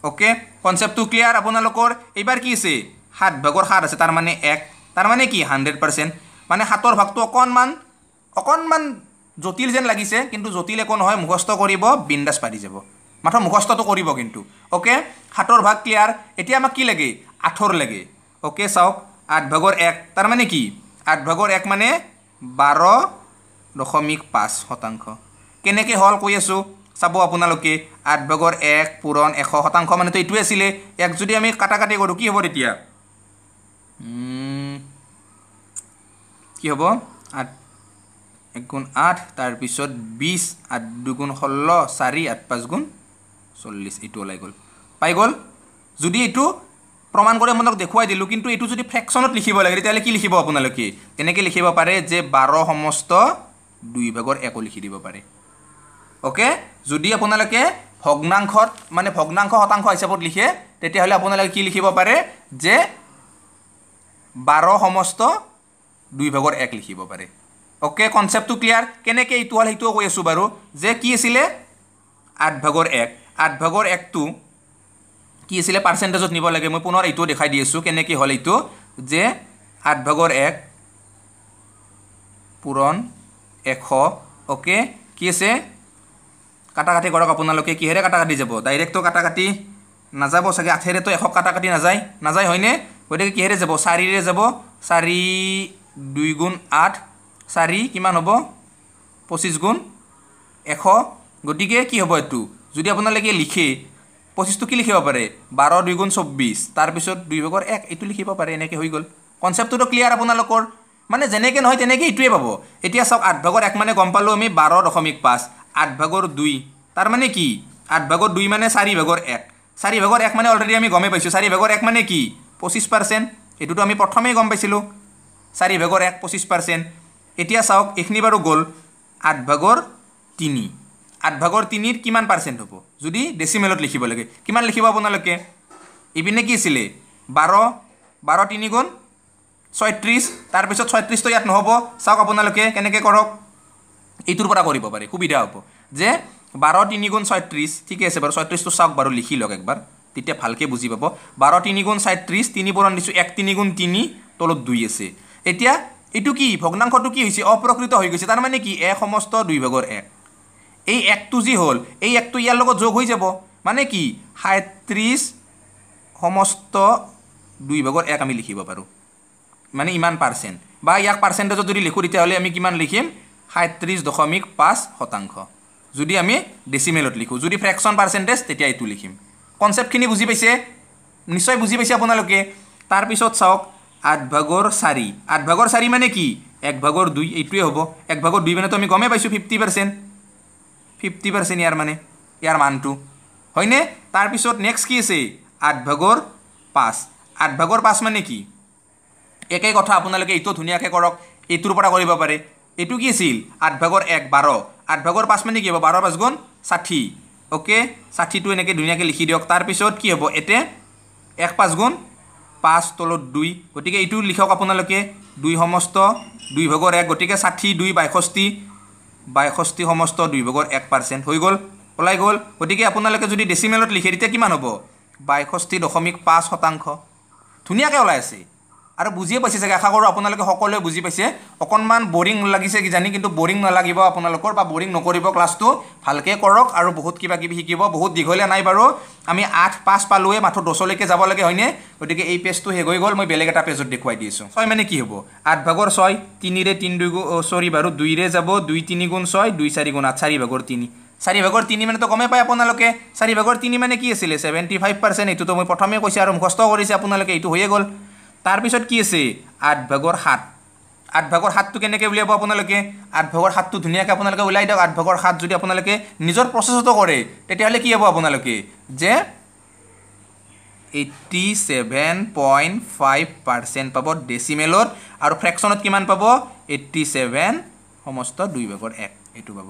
ওকে কনসেপ্টটো ক্লিয়াৰ আপোনালোকৰ এইবাৰ কি আছে 7/7 আছে তাৰ মানে 1 তাৰ মানে কি 100% মানে 7ৰ ভাগটো অকণমান জটিল যেন লাগিছে কিন্তু জটিল একো নহয় মুখস্থ কৰিব বিন্দাছ পাৰি যাব মাত্ৰ মুখস্থটো কৰিব কিন্তু ওকে 7ৰ ভাগ ক্লিয়াৰ এতিয়া আমাক কি লাগে 8ৰ লাগে ওকে চাওক 8/1 তাৰ মানে কি 8/1 মানে 12.5% কেনেকৈ হল কৈ আছোঁ চাব আপোনালোকে 8/1 পূৰণ 100% মানে তো এইটোৱে আছিলে এক যদি আমি কাটাকাটি কৰোঁ কি হ'ব তেতিয়া কি হ'ব 8 1 গুণ 8 তাৰপিছত 20 8 2 গুণ 16 4 8 5 গুণ 40 এইটো ওলাই গ'ল পাই গ'ল যদি এইটো প্ৰমাণ কৰি আপোনালোক দেখুৱাই দিলোঁ কিন্তু এইটো যদি ফ্ৰেকশ্যনত লিখিব লাগে তেতিয়াহ'লে কি লিখিব আপোনালোকে তেনেকৈ লিখিব পাৰে যে 12 সমস্ত 2/1 লিখি দিব পাৰে ওকে যদি আপোনালোকে ভগ্নাংশত মানে ভগ্নাংশ শতাংশ হিচাপত লিখে তেতিয়াহ'লে আপোনালোকে কি লিখিব পাৰে যে 12 সমস্ত 2/1 লিখিব পাৰে ওকে কনসেপ্টটো ক্লিয়াৰ কেনেকৈ এইটো হ'ল সেইটোও কৈ আছোঁ বাৰু যে কি আছিলে 8/1 টো কি আছিলে পাৰ্চেণ্টেজত নিব লাগে মই পুনৰ এইটো দেখাই দি আছোঁ কেনেকৈ হ'ল এইটো যে 8/1 পূৰণ 100 ওকে কি আছে কাটাকাটি কৰক আপোনালোকে কিহেৰে কাটাকাটি যাব ডাইৰেক্টটো কাটাকাটি নাযাব চাগে 8ৰেতো 100 কাটাকাটি নাযায় হয়নে গতিকে কিহেৰে যাব 4ৰে যাব 4 2 গুণ 8 4 কিমান হ'ব 25 গুণ 100 গতিকে কি হ'ব এইটো যদি আপোনালোকে লিখে 25 টো কি লিখিব পাৰে 12 2 গুণ 24 তাৰপিছত 2/1 এইটো লিখিব পাৰে এনেকৈ হৈ গ'ল কনসেপ্টটো ক্লিয়াৰ আপোনালোকৰ মানে যেনেকৈ নহয় তেনেকৈ এইটোৱে পাব এতিয়া চাওক 8/1 মানে গম পালোঁ আমি 12.5 8/2 তাৰ মানে কি 8 ভাগৰ 2 মানে 4 ভাগৰ 1 4 ভাগৰ 1 মানে অলৰেডি আমি গমে পাইছো 4 ভাগৰ 1 মানে কি 25% এটোটো আমি প্ৰথমেই গম পাইছিলো 4 ভাগৰ 1 25% এতিয়া চাওক এখনি বাৰো গল 8 ভাগৰ 3 8 ভাগৰ 3 ৰ কিমান পাৰ্সেন্ট হ'ব যদি ডেসিমেলত লিখিব লাগে কিমান লিখিব আপোনালোকে ইপিনে কি আছিল 12 12 3 গুণ 36 তাৰ পিছত 36 তো ইয়াত নহব চাওক আপোনালোকে কেনেকৈ কৰক এইটোৰ পৰা কৰিব পাৰে সুবিধা হ'ব যে 12 3 গুণ 36 ঠিক আছে বাৰু 36 তো চাওক বাৰু লিখি লওক একবাৰ তেতিয়া ভালকে বুজি পাব 12 3 গুণ 36 3 পূৰণ দিছো 1 3 গুণ 3 তলত 2 আছে এতিয়া এটো কি ভগ্নাংশটো কি হৈছে অপ্ৰকৃত হৈ গৈছে তাৰ মানে কি a সমস্ত 2 ভাগৰ 1 এই 1 টো জি হল এই 1 টো ইয়াৰ লগত যোগ হৈ যাব মানে কি 37 সমস্ত 2 ভাগৰ 1 আমি লিখিব পাৰো মানে ইমান পার্সেন্ট বা ইয়াক পার্সেন্টেজত যদি লিখো তেতিয়া হলে আমি কিমান লিখিম 37.5% যদি আমি ডেসিমেলত লিখো যদি ফ্র্যাকশন পার্সেন্টেজ তেতিয়া এটো লিখিম কনসেপ্ট খিনি বুজি পাইছে নিশ্চয় বুজি পাইছে আপোনালোকে তাৰ পিছত চাওক 8 ভাগৰ 4 8 ভাগৰ 4 মানে কি 1 ভাগৰ 2 এইটোৱে হ'ব 1 ভাগৰ 2 মানে তো আমি গমে পাইছো 50% 50% ইয়াৰ মানে ইয়াৰ মানটো হয়নে তাৰ পিছত নেক্সট কি আছে 8 ভাগৰ 5 8 ভাগৰ 5 মানে কি একেই কথা আপোনালোকে এইটো ধুনিয়াকে কৰক এইটোৰ পৰা কৰিব পাৰে এইটো কি আছিল 8 ভাগৰ 1 12 8 ভাগৰ 5 মানে কি হ'ব 12 5 গুণ 60 ওকে 60 টো এনেকে ধুনিয়াকে লিখি দিয়ক তাৰ পিছত কি হ'ব এতে 1 5 গুণ 5 তলত 2 গটিকে এইটো লিখক আপোনালোকে 2 সমস্ত 2 ভাগৰ 1 গটিকে 60 2 62 সমস্ত 2 ভাগৰ 1% হৈ গল ওলাই গল গটিকে আপোনালোকে যদি ডেসিমেলত লিখে তেতিয়া কিমান হ'ব 62.5% ধুনিয়াকে ওলাই আছে আৰু বুজিয়ে পাইছে যে আশা কৰো আপোনালোকে সকলোৱে বুজি পাইছে অকনমান বোৰিং লাগিছে কি জানি কিন্তু বোৰিং নালাগিব আপোনালোকৰ বা বোৰিং নকৰিব ক্লাসটো ভালকে কৰক আৰু বহুত কিবা কিবি শিকিব বহুত দিঘলে নাই বাৰু আমি 8 5 পালোৱে মাত্ৰ 10 লৈকে যাব লাগে হয়নে গটিকে এই পেজটো হে গৈ গল মই বেলেগ এটা পেজত দেখুৱাই দিছো 6 মানে কি হ'ব 8 ভাগৰ 6 3 ৰে 3 2 সৰি বাৰু 2 ৰে যাব 2 3 গুণ 6 2 4 গুণ 8 4 ভাগৰ 3 4 ভাগৰ 3 মানে তো গমে পায় আপোনালোকে 4 ভাগৰ 3 মানে কি আছিল 75% এটো তো মই প্ৰথমে কৈছে আৰু মুখস্থ কৰিছে আপোনালোকে এটো হৈয়ে গল তাৰ পিছত কি আছে 8 ভাগৰ 7 8 ভাগৰ 7 টো কেনেকৈ উলিয়াব আপোনালোকে 8 ভাগৰ 7 টো ধুনিয়াকৈ আপোনালোকে উলাই দিয়ক 8 ভাগৰ 7 যদি আপোনালোকে নিজৰ প্ৰসেসটো কৰে তেতিয়া হলে কি হ'ব আপোনালোকে যে 87.5% পাব ডেসিমেলত আৰু ফ্ৰ্যাকশনত কিমান পাব 87 সমস্ত 2 ভাগৰ 1 এটো পাব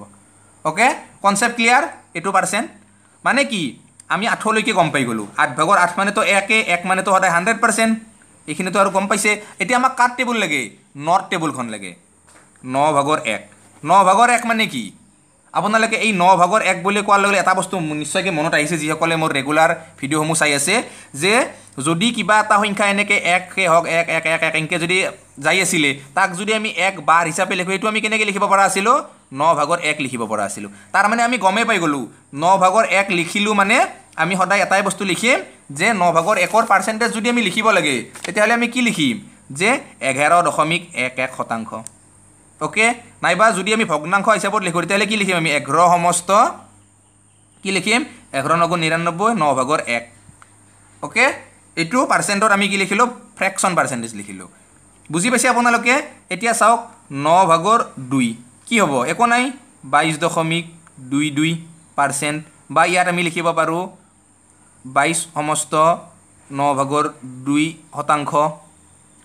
ওকে কনসেপ্ট ক্লিয়াৰ এটো পাৰ্সেন্ট মানে কি আমি 8 লৈকে গম পাই গলো 8 ভাগৰ 8 মানে তো 1 মানে তো সদায় 100% এইখিনি তো আৰু গম পাইছে এতিয়া আমাক কাট টেবুল লাগে নট টেবুলখন লাগে 9 ভাগৰ 1 9 ভাগৰ 1 মানে কি আপোনালোকে এই 9 ভাগৰ 1 বুলি কোৱাৰ লগে এটা বস্তু নিশ্চয়কৈ মনত আহিছে যিসকলে মোৰ ৰেগুলাৰ ভিডিঅ'সমূহ চাই আছে যে যদি কিবা এটা সংখ্যা এনেকৈ 1 কে হওক 1 1 1 1 এনেকৈ যদি যাই আছিলে তাক যদি আমি 1 বাৰ হিচাপে লিখো এইটো আমি কেনেকৈ লিখিব পৰা আছিলো 9 ভাগৰ 1 লিখিব পৰা আছিলো তাৰ মানে আমি গমে পাই গলো 9 ভাগৰ 1 লিখিলো মানে আমি সদায় এটাই বস্তু লিখিম যে 9 ভাগৰ 1 ৰ পার্সেন্টেজ যদি আমি লিখিব লাগে তেতিয়া হলে আমি কি লিখিম যে 11.11% ওকে নাইবা যদি আমি ভগ্নাংশ হিচাপত লিখো তেতিয়া হলে কি লিখিম আমি 11 সমস্ত কি লিখিম 11 9 99 9 ভাগৰ 1 ওকে এটো পাৰ্সেন্টত আমি কি লিখিলো ফ্ৰ্যাকশন পাৰ্সেন্টেজ লিখিলো বুজি পাইছে আপোনালোকে এতিয়া চাওক 9 ভাগৰ 2 কি হ'ব একো নাই 22.22% বা ইয়াত আমি লিখিব পাৰো 22 সমস্ত 9 ভাগৰ 2%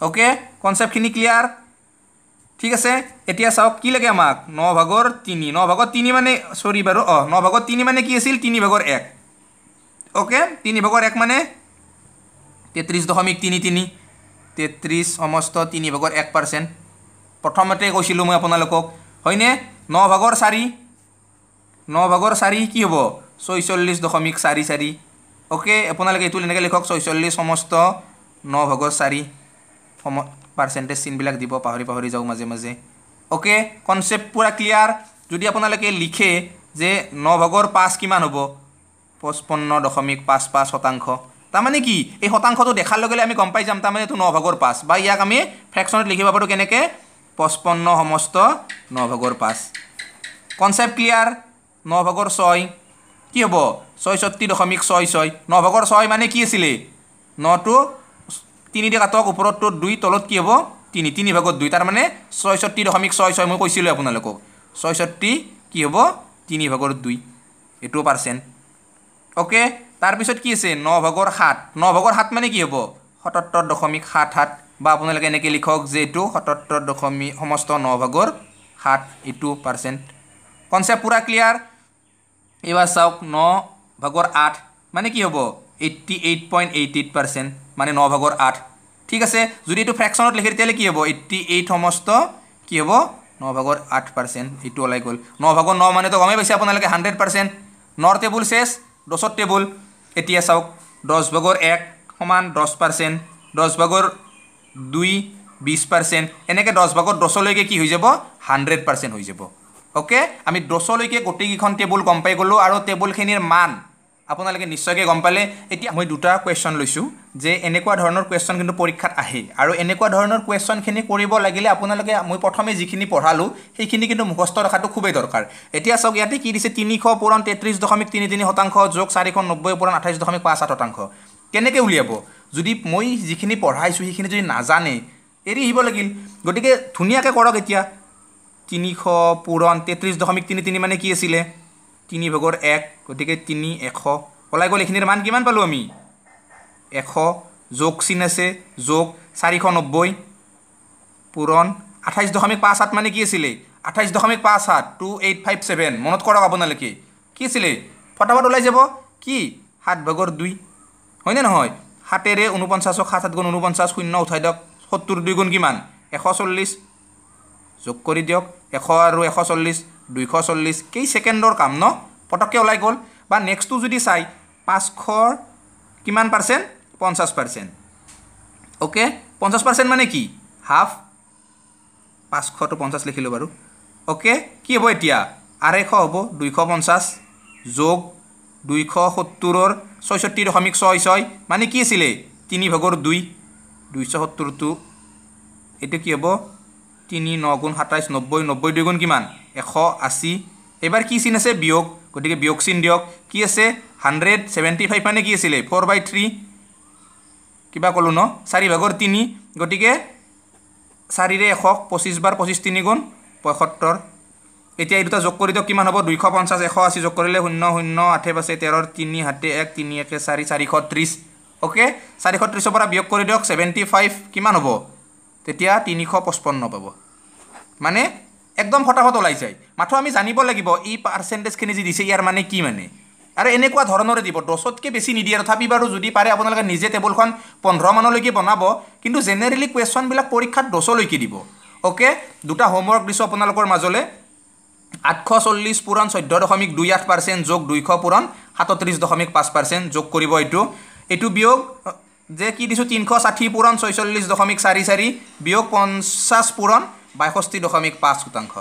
ওকে কনসেপ্ট খিনি ক্লিয়াৰ ঠিক আছে এতিয়া চাওক কি লাগে আমাক 9 ভাগৰ 3 9 ভাগৰ 3 মানে সৰি বাৰু 9 ভাগৰ 3 মানে কি আছিল 3 ভাগৰ 1 ওকে 3 ভাগৰ 1 মানে 33.33 33 সমস্ত 3 ভাগৰ 1% প্ৰথমতে কৈছিলো মই আপোনালোকক হয়নে 9 ভাগৰ 4 9 ভাগৰ 4 কি হ'ব 46.44 ওকে আপোনালোকে এটো এনেকৈ লিখক 46 সমস্ত 9 ভাগৰ 4 পাৰ্সেন্টেজ চিনবিলাক দিব পাহৰি যাও মাজে মাজে ওকে কনসেপ্ট পুৰা ক্লিয়াৰ যদি আপোনালোকে লিখে যে 9 ভাগৰ 5 কিমান হ'ব 55.55% তাৰ মানে কি এই শতাংশটো দেখাৰ লগে আমি গম পাই যাম তাৰ মানে তো 9 ভাগৰ 5 বা ইয়াক আমি ফ্ৰ্যাকশনত লিখিব পাৰো কেনেকৈ 55 সমস্ত 9 ভাগৰ 5 কনসেপ্ট ক্লিয়াৰ 9 ভাগৰ 6 কি হ'ব 66.66 9 ভাগৰ 6 মানে কি আছিল 9 টো 3 দি কাটক ওপৰটো 2 তলত কি হ'ব 3 3 ভাগৰ 2 তাৰ মানে 66.66 মই কৈছিলো আপোনালোকক 66 কি হ'ব 3 ভাগৰ 2 এইটো পাৰ্চেণ্ট অ'কে তাৰপিছত কি আছে 9/7 9/7 মানে কি হ'ব 77.77 বা আপোনালোকে এনেকৈ লিখক যে এইটো 77 সমস্ত 9/7 এইটো পাৰ্চেণ্ট কনচেপ্ট পুৰা ক্লিয়াৰ এবাৰ চাওক 9/8 মানে কি হ'ব 88.88% মানে 9/8 ঠিক আছে যদি এইটো ফ্ৰেকশ্যনত লিখে তেতিয়াহ'লে কি হ'ব 88 সমস্ত কি হ'ব 9/8% এইটো ওলাই গ'ল 9/9 মানে তো গমেই পাইছে আপোনালোকে 100% নৰ টেবুল শেষ 10ৰ টেবুল এতিয়া চাওক 10/1 সমান 10% 10/2 20% এনেকৈ 10/10লৈকে কি হৈ যাব 100% হৈ যাব অ'কে আমি 10লৈকে গোটেইকেইখন টেবুল গম পাই গ'লোঁ আৰু টেবুলখিনিৰ মান আপোনালোকে নিশ্চয়কৈ গম পালে এতিয়া মই দুটা কুৱেশ্যন লৈছোঁ যে এনেকুৱা ধৰণৰ কুৱেশ্যন কিন্তু পৰীক্ষাত আহে আৰু এনেকুৱা ধৰণৰ কুৱেশ্যনখিনি কৰিব লাগিলে আপোনালোকে মই প্ৰথমে যিখিনি পঢ়ালোঁ সেইখিনি কিন্তু মুখস্থ ৰখাটো খুবেই দৰকাৰ এতিয়া চাওক ইয়াতে কি দিছে 300 পূৰণ 33.33% যোগ 490 পূৰণ 28.58% কেনেকৈ উলিয়াব যদি মই যিখিনি পঢ়াইছোঁ সেইখিনি যদি নাজানে এৰি আহিব লাগিল গতিকে ধুনীয়াকৈ কৰক এতিয়া 300 পূৰণ 33.33 মানে কি আছিলে 3/1 গতিকে 3 ওলাই গ'ল এইখিনিৰ মান কিমান পালোঁ আমি 100 যোগ চিন আছে যোগ 490 পূৰণ 28.57 মানে কি আছিলে 28.57 2857 মনত কৰক আপোনালোকে কি আছিলে ফটাফট ওলাই যাব কি 7/2 হয়নে নহয় 7ৰে 49 7 গুণ 49 শূন্য উঠাই দিয়ক 72 গুণ কিমান 140 যোগ কৰি দিয়ক 100 আৰু 140 240 কেই ছেকেণ্ডৰ কাম ন পটককৈ ওলাই গ'ল বা নেক্সটটো যদি চাই 500 কিমান পাৰ্চেণ্ট 50% অ'কে 50% মানে কি হাফ 500 to 50 লিখিলোঁ বাৰু অ'কে কি হ'ব এতিয়া 250 হ'ব 250 যোগ 270ৰ 66.66 মানে কি আছিলে 3/2 270টো এইটো কি হ'ব 3 9 গুণ 27 90 90 গুণ কিমান 180 এবাৰ কি চিন আছে বিয়োগ গতিকে বিয়োগ চিন দিয়ক কি আছে 175 মানে কি আছিলে 4/3 কিবা ক'লোঁ ন 4/3 গতিকে 4ৰে 100 25 বাৰ 25 3 গুণ 75 এতিয়া এই দুটা যোগ কৰি দিয়ক কিমান হ'ব 250 180 যোগ কৰিলে 0 0 8 আছে 13 3 7 1 3 1 4 430 অ'কে 430ৰ পৰা বিয়োগ কৰি দিয়ক 75 কিমান হ'ব তেতিয়া 355 পাব মানে একদম ফটাফট ওলাই যায় মাত্ৰ আমি জানিব লাগিব এই পাৰ্চেণ্টেজখিনি যি দিছে ইয়াৰ মানে কি মানে আৰু এনেকুৱা ধৰণৰে দিব 10তকৈ বেছি নিদিয়ে তথাপি বাৰু যদি পাৰে আপোনালোকে নিজে টেবুলখন 15 মানলৈকে বনাব কিন্তু জেনেৰেলি কুৱেশ্যনবিলাক পৰীক্ষাত 10লৈকে দিব অ'কে দুটা হোমৱৰ্ক দিছোঁ আপোনালোকৰ মাজলৈ 840 পূৰণ 14.28% যোগ 200 পূৰণ 37.5% যোগ কৰিব এইটো বিয়োগ যে কি দিছোঁ 360 পূৰণ 46.44 বিয়োগ 50 পূৰণ 62.5%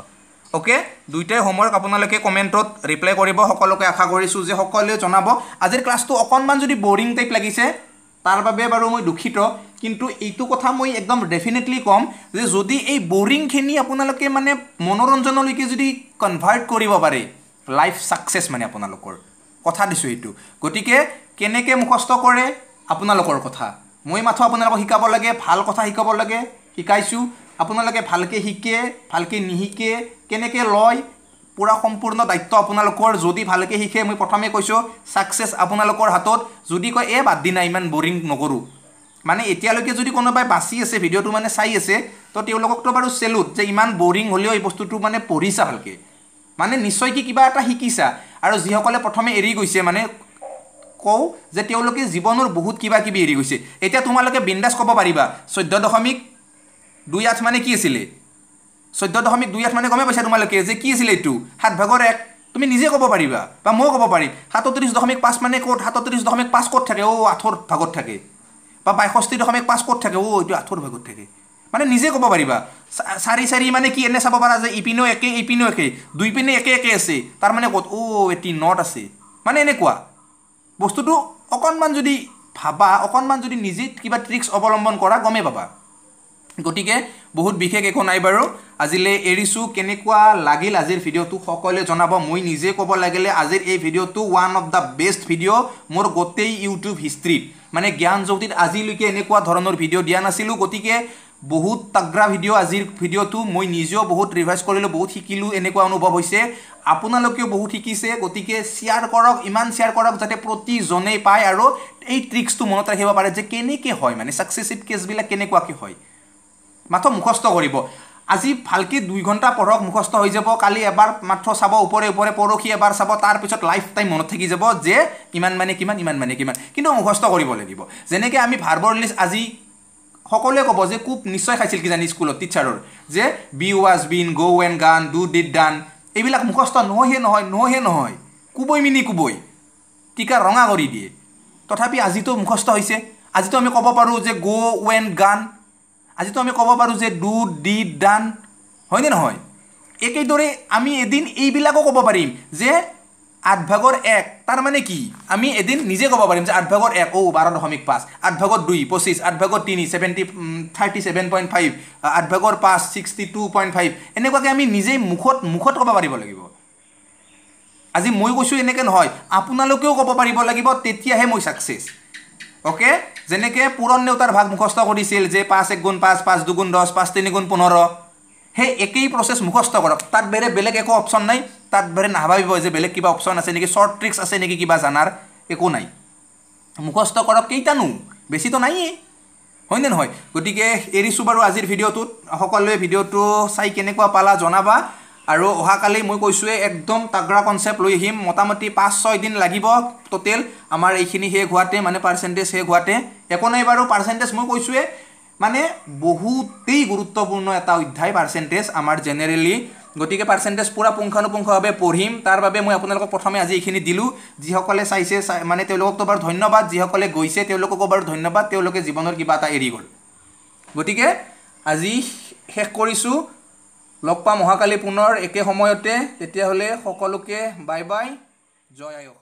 অ'কে দুইটাই হোমৱৰ্ক আপোনালোকে কমেণ্টত ৰিপ্লাই কৰিব সকলোকে আশা কৰিছোঁ যে সকলোৱে জনাব আজিৰ ক্লাছটো অকণমান যদি বৰিং টাইপ লাগিছে তাৰ বাবে বাৰু মই দুখিত কিন্তু এইটো কথা মই একদম ডেফিনেটলি ক'ম যে যদি এই বৰিংখিনি আপোনালোকে মানে মনোৰঞ্জনলৈকে যদি কনভাৰ্ট কৰিব পাৰে লাইফ ছাকচেছ মানে আপোনালোকৰ কথা দিছোঁ এইটো গতিকে কেনেকৈ মুখস্থ কৰে আপোনালোকৰ কথা মই মাথো আপোনালোকক শিকাব লাগে ভাল কথা শিকাব লাগে শিকাইছোঁ আপোনালোকে ভালকে শিকে ভালকে নিশিকে কেনেকৈ লয় পুৰা সম্পূৰ্ণ দায়িত্ব আপোনালোকৰ যদি ভালকে শিকে মই প্ৰথমে কৈছোঁ ছাকচেছ আপোনালোকৰ হাতত যদি কয় বাদ দি নাই ইমান বৰিং নকৰোঁ মানে এতিয়ালৈকে যদি কোনোবাই বাচি আছে ভিডিঅ'টো মানে চাই আছে তো তেওঁলোককতো বাৰু চেলুট যে ইমান বৰিং হ'লেও এই বস্তুটো মানে পঢ়িছা ভালকৈ মানে নিশ্চয় কি কিবা এটা শিকিছা আৰু যিসকলে প্ৰথমে এৰি গৈছে মানে কওঁ যে তেওঁলোকে জীৱনৰ বহুত কিবা কিবি এৰি গৈছে এতিয়া তোমালোকে বিন্দাছ ক'ব পাৰিবা 14.28 মানে কি আছিলে 14.28 মানে গমে পাইছা তোমালোকে যে কি আছিলে এইটো 7/1 তুমি নিজে ক'ব পাৰিবা বা মই ক'ব পাৰিম 37.5 মানে ক'ত 37.5 ক'ত থাকে 8ৰ ভাগত থাকে বা 62.5 ক'ত থাকে এইটো 8ৰ ভাগত থাকে মানে নিজে ক'ব পাৰিবা 4 মানে কি এনে চাব পাৰা যে ইপিনেও একে দুই পিনে একে আছে তাৰ মানে ক'ত এটি নট আছে মানে এনেকুৱা বস্তুটো অকণমান যদি ভাবা অকণমান যদি নিজে কিবা ট্ৰিক্স অৱলম্বন কৰা গমে পাবা গতিকে বহুত বিশেষ একো নাই বাৰু আজিলৈ এৰিছোঁ কেনেকুৱা লাগিল আজিৰ ভিডিঅ'টো সকলোৱে জনাব মই নিজে ক'ব লাগিলে আজিৰ এই ভিডিঅ'টো one of the best video' মোৰ গোটেই ইউটিউব হিষ্ট্ৰীত মানে জ্ঞান জ্যোতিত আজিলৈকে এনেকুৱা ধৰণৰ ভিডিঅ' দিয়া নাছিলোঁ গতিকে বহুত তাগ্ৰা ভিডিঅ' আজিৰ ভিডিঅ'টো মই নিজেও বহুত ৰিভাইজ কৰিলোঁ, বহুত শিকিলোঁ, এনেকুৱা অনুভৱ হৈছে। আপোনালোকেও বহুত শিকিছে, গতিকে শ্বেয়াৰ কৰক, ইমান শ্বেয়াৰ কৰক যাতে প্ৰতিজনেই পায় আৰু এই ট্ৰিক্সটো মনত ৰাখিব পাৰে যে কেনেকৈ হয়, মানে ছাকচেছিভ কেছবিলাক কেনেকুৱাকৈ হয়। মাত্ৰ মুখস্থ কৰিব। আজি ভালকৈ 2 ঘণ্টা পঢ়ক, মুখস্থ হৈ যাব। কালি এবাৰ মাত্ৰ চাব ওপৰে ওপৰে, পৰহি এবাৰ চাব, তাৰপিছত লাইফ টাইম মনত থাকি যাব যে ইমান মানে কিমান, ইমান মানে কিমান। কিন্তু মুখস্থ কৰিব লাগিব। যেনেকৈ আমি ভাৰ্বৰ লিষ্ট আজি সকলোৱে ক'ব যে কোব নিশ্চয় খাইছিল কিজানি স্কুলত টিচাৰৰ, যে বি ৱাজ বিন, গ' ৱেন গান, ডু ডিড ডান, এইবিলাক মুখস্থ নহয়, কোবই মিনি কোবই টিকা ৰঙা কৰি দিয়ে। তথাপি আজিতো মুখস্থ হৈছে। আজিতো আমি ক'ব পাৰোঁ যে গ' ৱেন গান, আজিতো আমি ক'ব পাৰোঁ যে ডু ডিড ডান, হয়নে নহয়? একেদৰে আমি এদিন এইবিলাকো ক'ব পাৰিম যে 8/1, তাৰ মানে কি? আমি এদিন নিজে ক'ব পাৰিম যে 8/1 12.5, 8/2 25, 8/3 37.5, 8/5 62.5, এনেকুৱাকৈ আমি নিজেই মুখত ক'ব পাৰিব লাগিব। আজি মই কৈছোঁ এনেকৈ নহয়, আপোনালোকেও ক'ব পাৰিব লাগিব, তেতিয়াহে মই ছাকচেছ। অ'কে, যেনেকৈ পূৰণ নেওতাৰ ভাগ মুখস্থ কৰিছিল যে 5 1 গুণ 5, 5 2 গুণ 10, 5 3 গুণ 15, সেই একেই প্ৰচেছ মুখস্থ কৰক। তাত বেলেগ একো অপশ্যন নাই, তাত নাভাবিব যে বেলেগ কিবা অপশ্যন আছে নেকি, শ্বৰ্ট ট্ৰিক্স আছে নেকি কিবা জানাৰ, একো নাই। মুখস্থ কৰক, কেইটানো, বেছিতো নাইয়ে, হয়নে নহয়? গতিকে এৰিছোঁ বাৰু আজিৰ ভিডিঅ'টোত। সকলোৱে ভিডিঅ'টো চাই কেনেকুৱা পালা জনাবা। আৰু অহাকালি মই কৈছোঁৱে একদম তাগ্ৰা কনচেপ্ট লৈ আহিম। মোটামুটি 5-6 দিন লাগিব টোটেল আমাৰ এইখিনি শেষ হোৱাতে, মানে পাৰ্চেণ্টেজ শেষ হোৱাতে। একো নাই বাৰু, পাৰ্চেণ্টেজ মই কৈছোঁৱে মানে বহুতেই গুৰুত্বপূৰ্ণ এটা অধ্যায় পাৰ্চেণ্টেজ আমাৰ জেনেৰেলি। গতিকে পাৰ্চেণ্টেজ পূৰা পুংখানুপুংখভাৱে পঢ়িম। তাৰ বাবে মই আপোনালোকক প্ৰথমে আজি এইখিনি দিলোঁ। যিসকলে চাইছে মানে তেওঁলোককতো বাৰু ধন্যবাদ, যিসকলে গৈছে তেওঁলোককো বাৰু ধন্যবাদ, তেওঁলোকে জীৱনৰ কিবা এটা এৰি গ'ল। গতিকে আজি শেষ কৰিছোঁ। লগ পাম অহাকালি পুনৰ একে সময়তে। তেতিয়াহ'লে সকলোকে বাই বাই, জয় আই অসম।